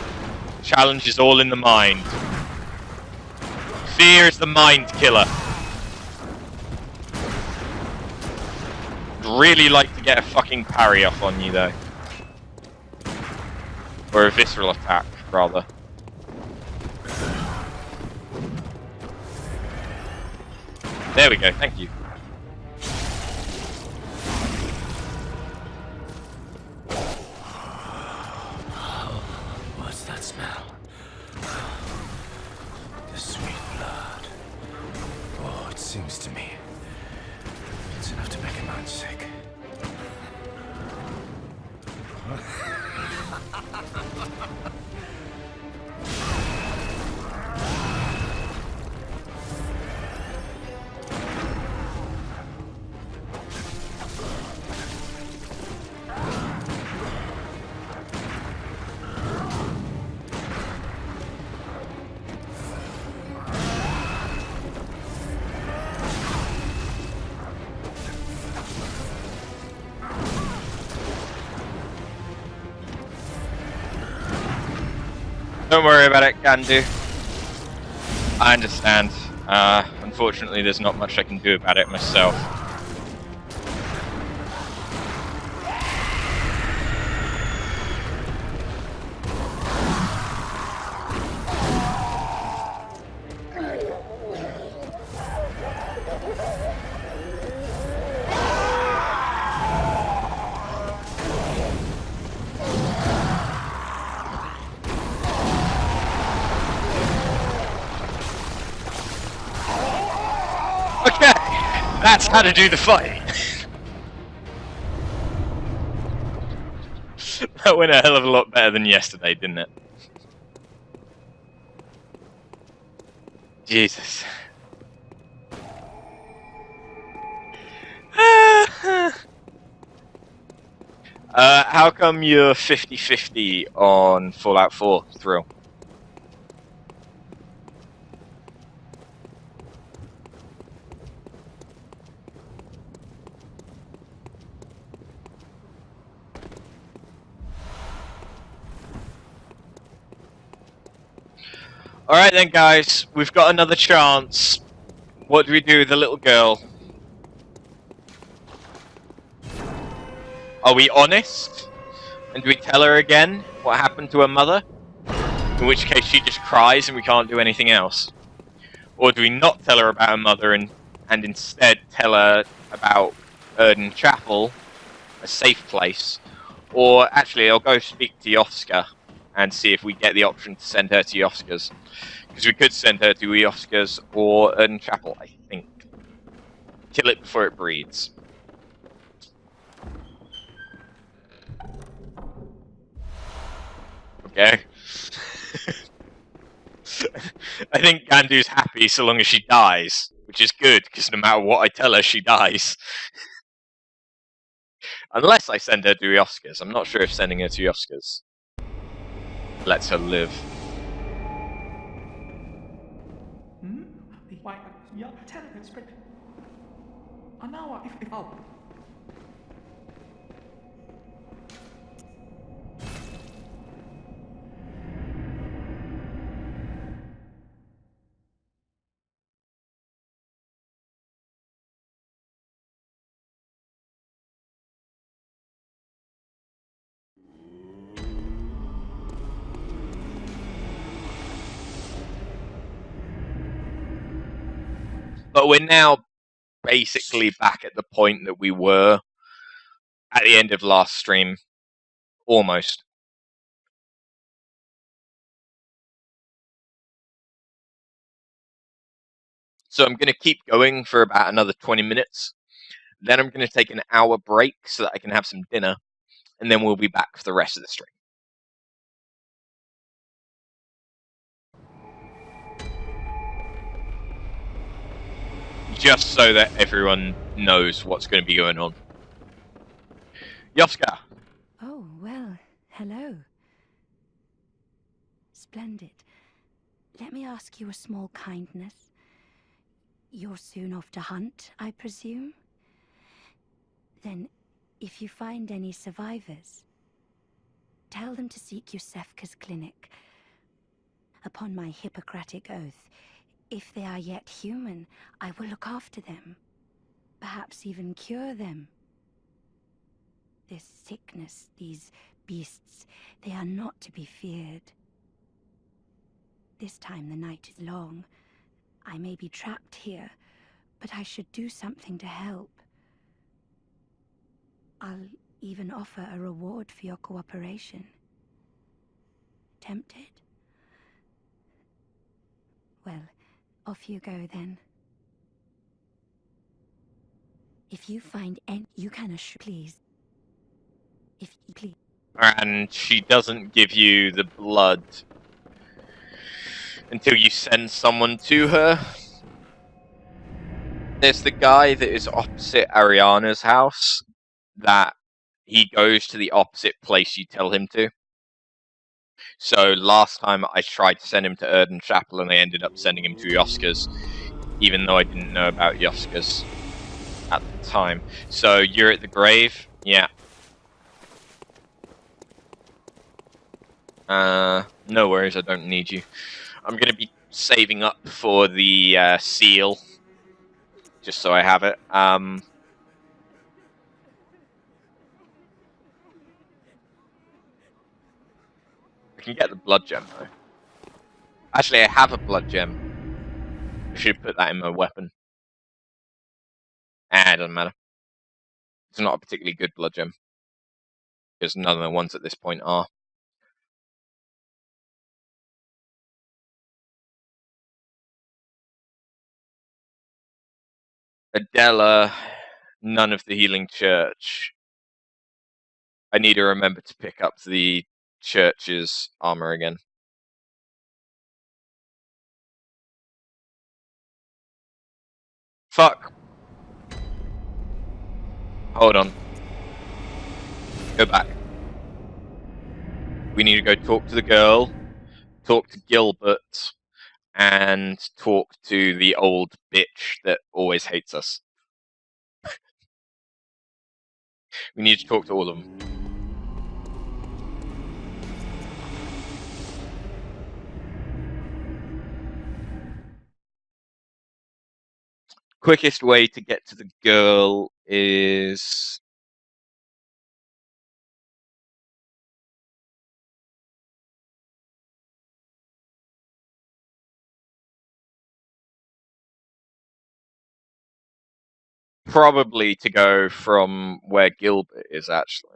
challenge is all in the mind. Fear is the mind killer. I'd really like to get a fucking parry off on you though. Or a visceral attack, rather. There we go, thank you. What's that smell? The sweet blood. Oh, it seems to me it's enough to make a man sick. Don't worry about it, Gandu. I understand. Unfortunately, there's not much I can do about it myself. Okay, that's how to do the fight. That went a hell of a lot better than yesterday, didn't it? Jesus. How come you're 50-50 on Fallout 4 Thrill? Alright then guys, we've got another chance. What do we do with the little girl? Are we honest? And do we tell her again what happened to her mother? In which case she just cries and we can't do anything else. Or do we not tell her about her mother and instead tell her about Erden Chapel, a safe place? Or actually, I'll go speak to Yoska and see if we get the option to send her to Yoska's. Because we could send her to Yoska's or Erden Chapel, I think. Kill it before it breeds. Okay. I think Gandu's happy so long as she dies, which is good, because no matter what I tell her, she dies. Unless I send her to Yoska's. I'm not sure if sending her to Yoska's lets her live. But we're now basically back at the point that we were at the end of last stream. Almost. So I'm going to keep going for about another 20 minutes. Then I'm going to take an hour break so that I can have some dinner. And then we'll be back for the rest of the stream. Just so that everyone knows what's going to be going on. Yoska! Oh, well, hello. Splendid. Let me ask you a small kindness. You're soon off to hunt, I presume? Then, if you find any survivors, tell them to seek Yusefka's clinic. Upon my Hippocratic oath, if they are yet human, I will look after them. Perhaps even cure them. This sickness, these beasts, they are not to be feared. This time the night is long. I may be trapped here, but I should do something to help. I'll even offer a reward for your cooperation. Tempted? Well, off you go then. If you find any, you can assure, please. If you please. And she doesn't give you the blood until you send someone to her. There's the guy that is opposite Ariana's house, that he goes to the opposite place you tell him to. So last time I tried to send him to Erden Chapel and I ended up sending him to Yoska's, even though I didn't know about Yoska's at the time. So you're at the grave? Yeah. No worries, I don't need you. I'm going to be saving up for the seal, just so I have it. I can get the blood gem, though. Actually, I have a blood gem. I should put that in my weapon. It doesn't matter. It's not a particularly good blood gem, because none of the ones at this point are. Adela, none of the healing church. I need to remember to pick up the church's armor again. Fuck. Hold on. Go back. We need to go talk to the girl, talk to Gilbert, and talk to the old bitch that always hates us. We need to talk to all of them. Quickest way to get to the girl is probably to go from where Gilbert is, actually.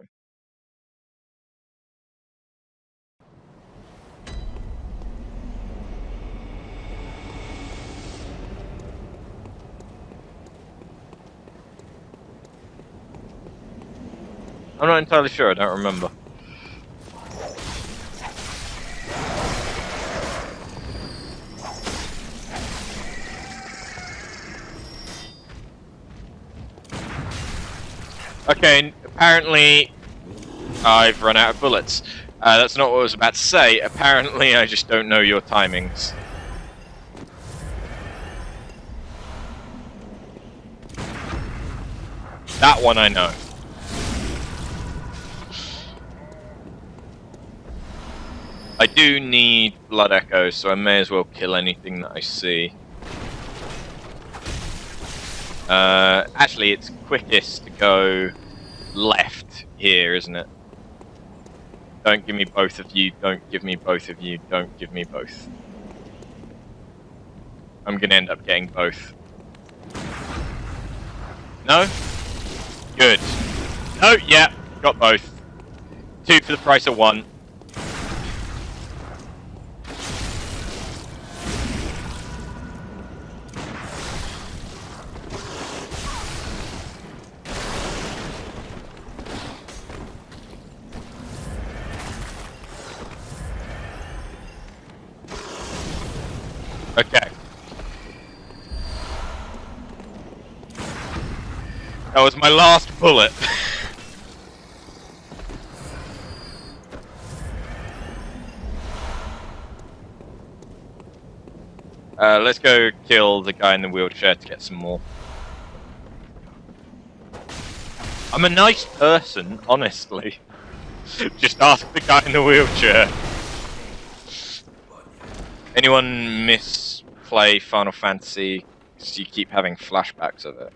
I'm not entirely sure, I don't remember. Okay, apparently I've run out of bullets. That's not what I was about to say. Apparently I just don't know your timings. That one I know. I do need blood echoes, so I may as well kill anything that I see. Actually, it's quickest to go left here, isn't it? Don't give me both of you, don't give me both of you, don't give me both. I'm gonna end up getting both. No? Good. No, yeah, got both. 2 for the price of 1. Okay. That was my last bullet. Let's go kill the guy in the wheelchair to get some more. I'm a nice person, honestly. Just ask the guy in the wheelchair. Anyone misplay Final Fantasy? Because you keep having flashbacks of it.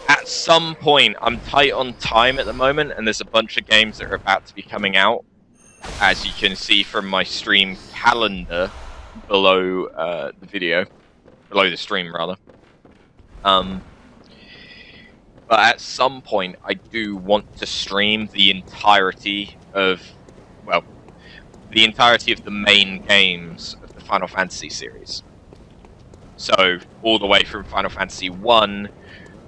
At some point, I'm tight on time at the moment, and there's a bunch of games that are about to be coming out, as you can see from my stream calendar below the video, below the stream rather. But at some point, I do want to stream the entirety of, well, the entirety of the main games of the Final Fantasy series. So, all the way from Final Fantasy 1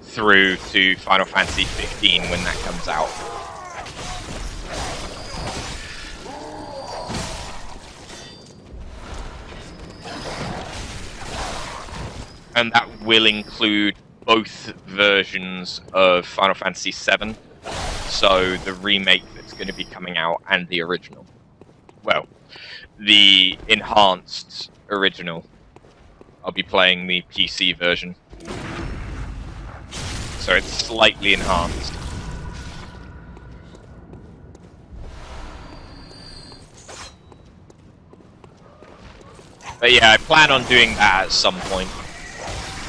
through to Final Fantasy 15 when that comes out. And that will include both versions of Final Fantasy VII, so the remake that's going to be coming out and the original. Well, the enhanced original. I'll be playing the PC version. So it's slightly enhanced. But yeah, I plan on doing that at some point.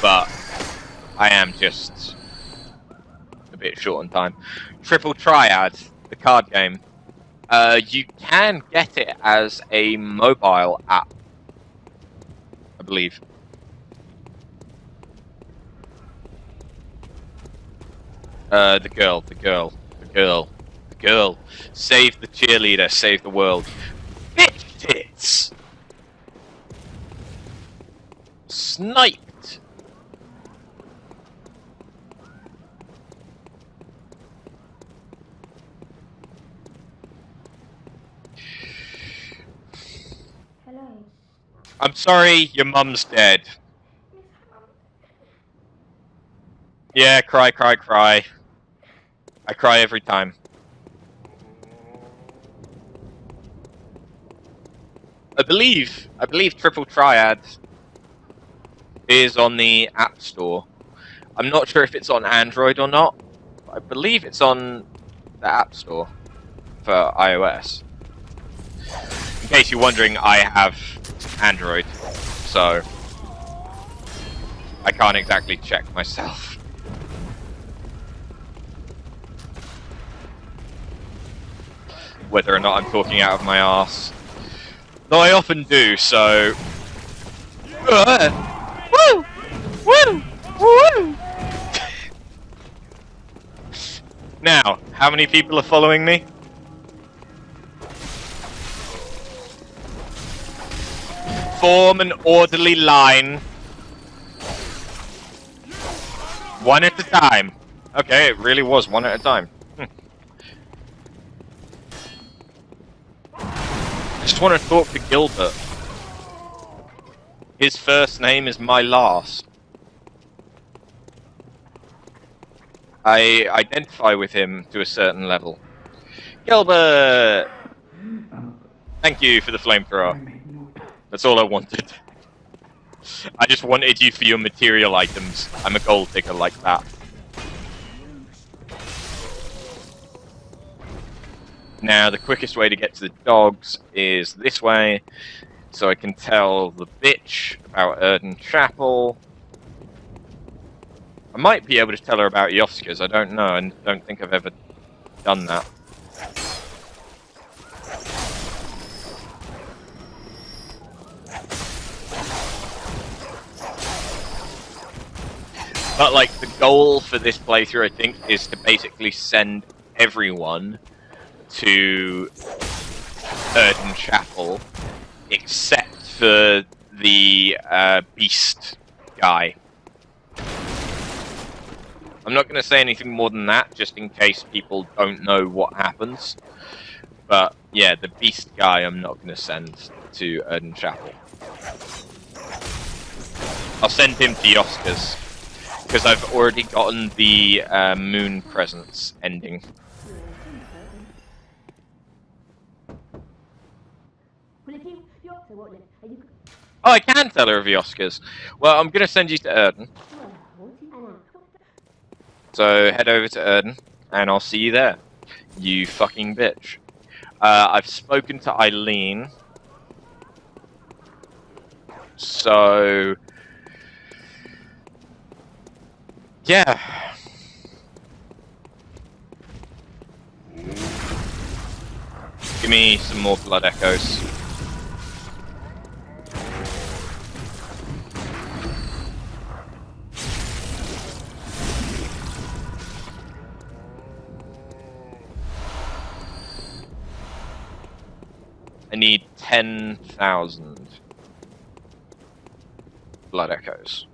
But I am just a bit short on time. Triple Triad, the card game. You can get it as a mobile app, I believe. The girl. Save the cheerleader, save the world. Bitch tits! Sniped! Hello. I'm sorry, your mum's dead. Yeah, cry, cry, cry. I cry every time. I believe Triple Triad is on the App Store. I'm not sure if it's on Android or not. I believe it's on the App Store for iOS. In case you're wondering, I have Android, so I can't exactly check myself. Whether or not I'm talking out of my arse. Though I often do, so Woo! Woo! Woo! Now, how many people are following me? Form an orderly line. One at a time. Okay, it really was one at a time. I just want to talk to Gilbert. His first name is my last. I identify with him to a certain level. Gilbert! Thank you for the flamethrower. That's all I wanted. I just wanted you for your material items. I'm a gold digger like that. Now, the quickest way to get to the dogs is this way, so I can tell the bitch about Erden Chapel. I might be able to tell her about Yoska's, I don't know, and don't think I've ever done that. But, like, the goal for this playthrough, I think, is to basically send everyone to Erden Chapel, except for the beast guy. I'm not going to say anything more than that, just in case people don't know what happens. But, yeah, the beast guy I'm not going to send to Erden Chapel. I'll send him to Yoska's, because I've already gotten the Moon Presence ending. Oh, I can tell her of Yoska's. Well, I'm going to send you to Erden. So head over to Erden, and I'll see you there. You fucking bitch. I've spoken to Eileen. So... yeah. Give me some more blood echoes. I need 10,000 blood echoes.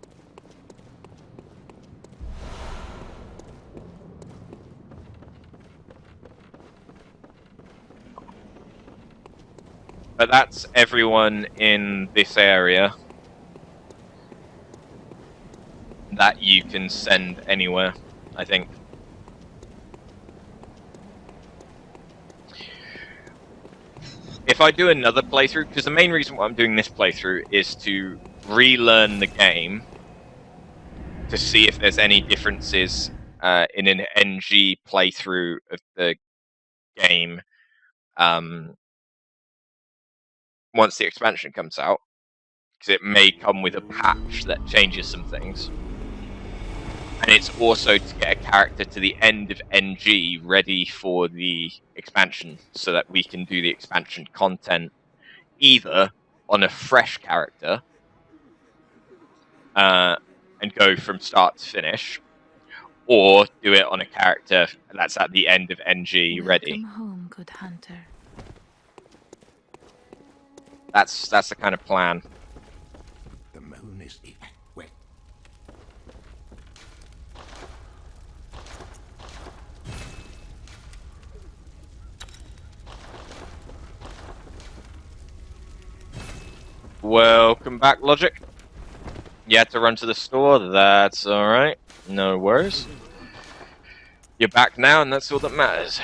But that's everyone in this area that you can send anywhere, I think. If I do another playthrough, because the main reason why I'm doing this playthrough is to relearn the game to see if there's any differences in an NG playthrough of the game once the expansion comes out, because it may come with a patch that changes some things. And it's also to get a character to the end of NG ready for the expansion, so that we can do the expansion content either on a fresh character and go from start to finish, or do it on a character that's at the end of NG ready. Welcome home, good hunter. That's the kind of plan. The moon is wet. Welcome back, Logic. You had to run to the store, that's alright. No worries. You're back now, and that's all that matters.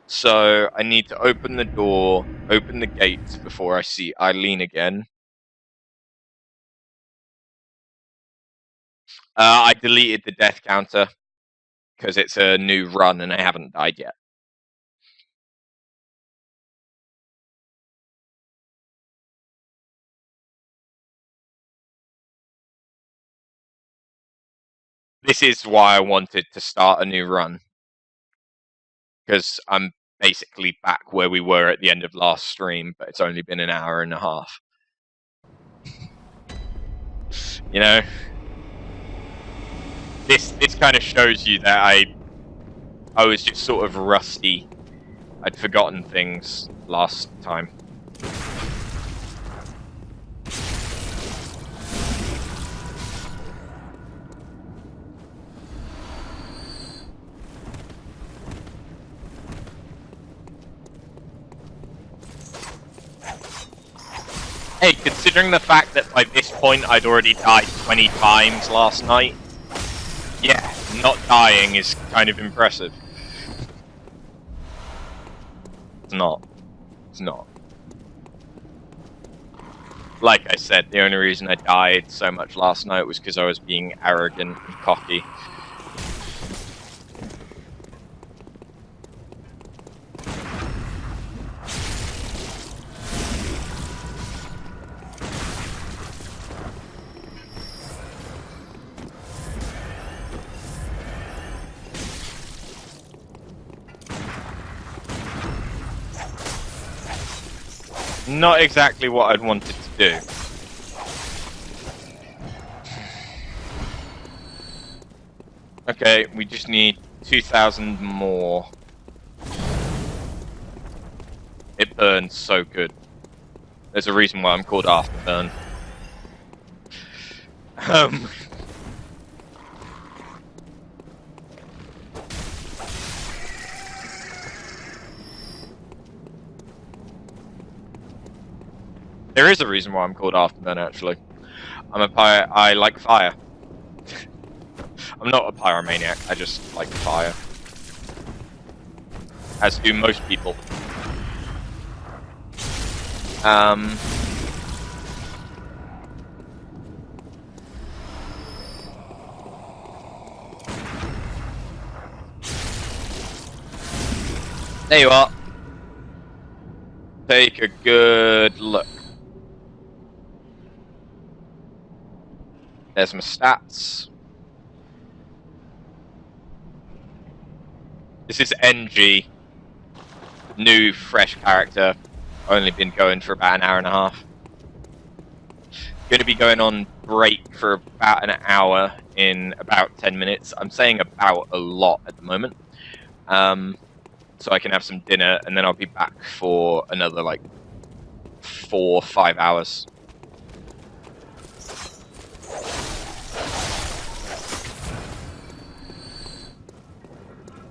So, I need to open the door, open the gate before I see Eileen again. I deleted the death counter, because it's a new run and I haven't died yet. This is why I wanted to start a new run. Because I'm basically back where we were at the end of last stream, but it's only been an hour and a half. You know? This kind of shows you that I was just sort of rusty. I'd forgotten things last time. Hey, considering the fact that by this point I'd already died 20 times last night, yeah, not dying is kind of impressive. It's not. It's not. Like I said, the only reason I died so much last night was because I was being arrogant and cocky. Not exactly what I'd wanted to do. Okay, we just need 2,000 more. It burns so good. There's a reason why I'm called Afterburn. There is a reason why I'm called Afterburn, actually. I'm a I like fire. I'm not a pyromaniac, I just like fire. As do most people. There you are. Take a good look. There's my stats. This is NG. New, fresh character. Only been going for about an hour and a half. Going to be going on break for about an hour in about 10 minutes. I'm saying about a lot at the moment. So I can have some dinner, and then I'll be back for another, like, 4 or 5 hours.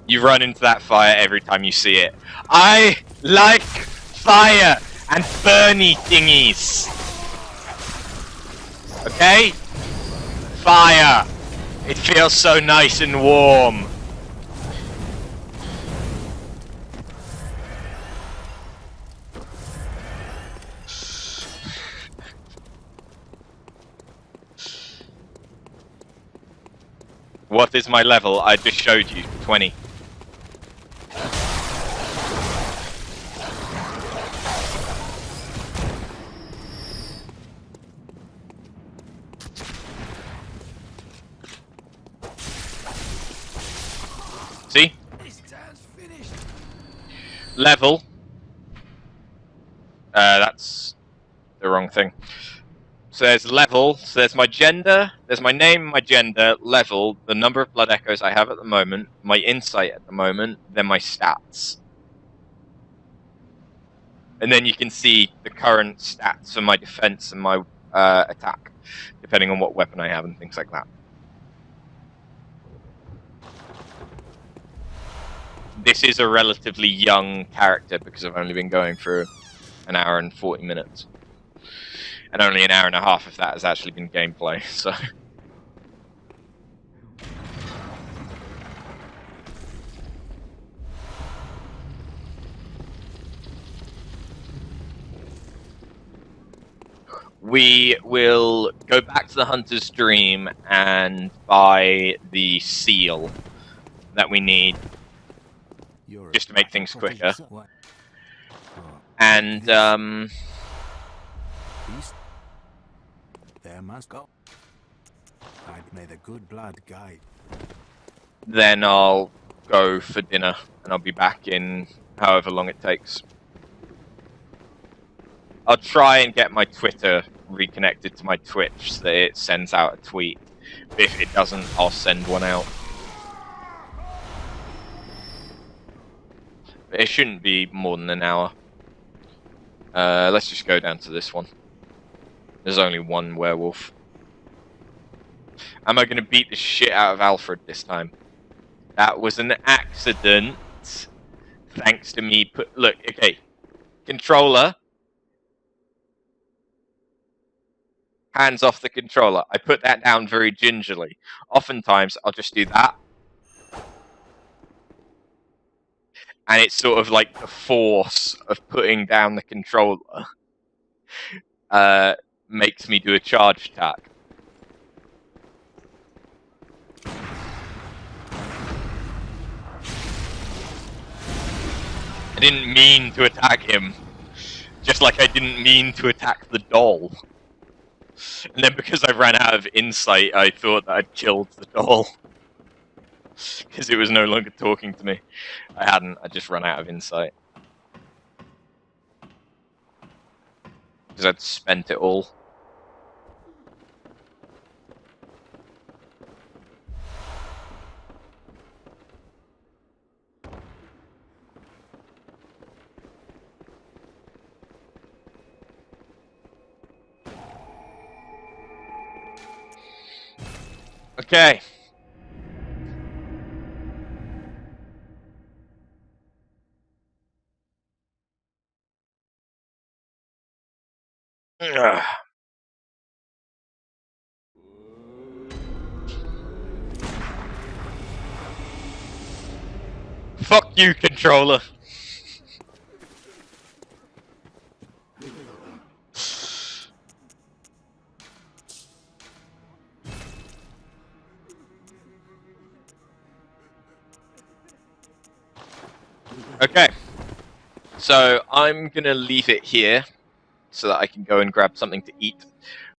You run into that fire every time you see it. I like fire and burny thingies. Okay? Fire. It feels so nice and warm. What is my level? I just showed you. 20. See? Level. That's the wrong thing. So there's level, so there's my gender, there's my name, my gender, level, the number of blood echoes I have at the moment, my insight at the moment, then my stats. And then you can see the current stats for my defense and my attack, depending on what weapon I have and things like that. This is a relatively young character because I've only been going for an hour and 40 minutes. And only an hour and a half if that has actually been gameplay, so... We will go back to the Hunter's Dream and buy the seal that we need just to make things quicker. And, There must go. I'd may the good blood guide. then I'll go for dinner, and I'll be back in however long it takes. I'll try and get my Twitter reconnected to my Twitch so that it sends out a tweet. But if it doesn't, I'll send one out. But it shouldn't be more than an hour. Let's just go down to this one. There's only one werewolf. Am I going to beat the shit out of Alfred this time? That was an accident. Thanks to me look, okay. Controller. Hands off the controller. I put that down very gingerly. Oftentimes, I'll just do that. And it's sort of like the force of putting down the controller makes me do a charge attack. I didn't mean to attack him. Just like I didn't mean to attack the doll. And then because I ran out of insight, I thought that I'd killed the doll. Because it was no longer talking to me. I hadn't, I just ran out of insight. Because I'd spent it all. Okay. Ugh. Fuck you, controller. Okay, so I'm gonna leave it here so that I can go and grab something to eat.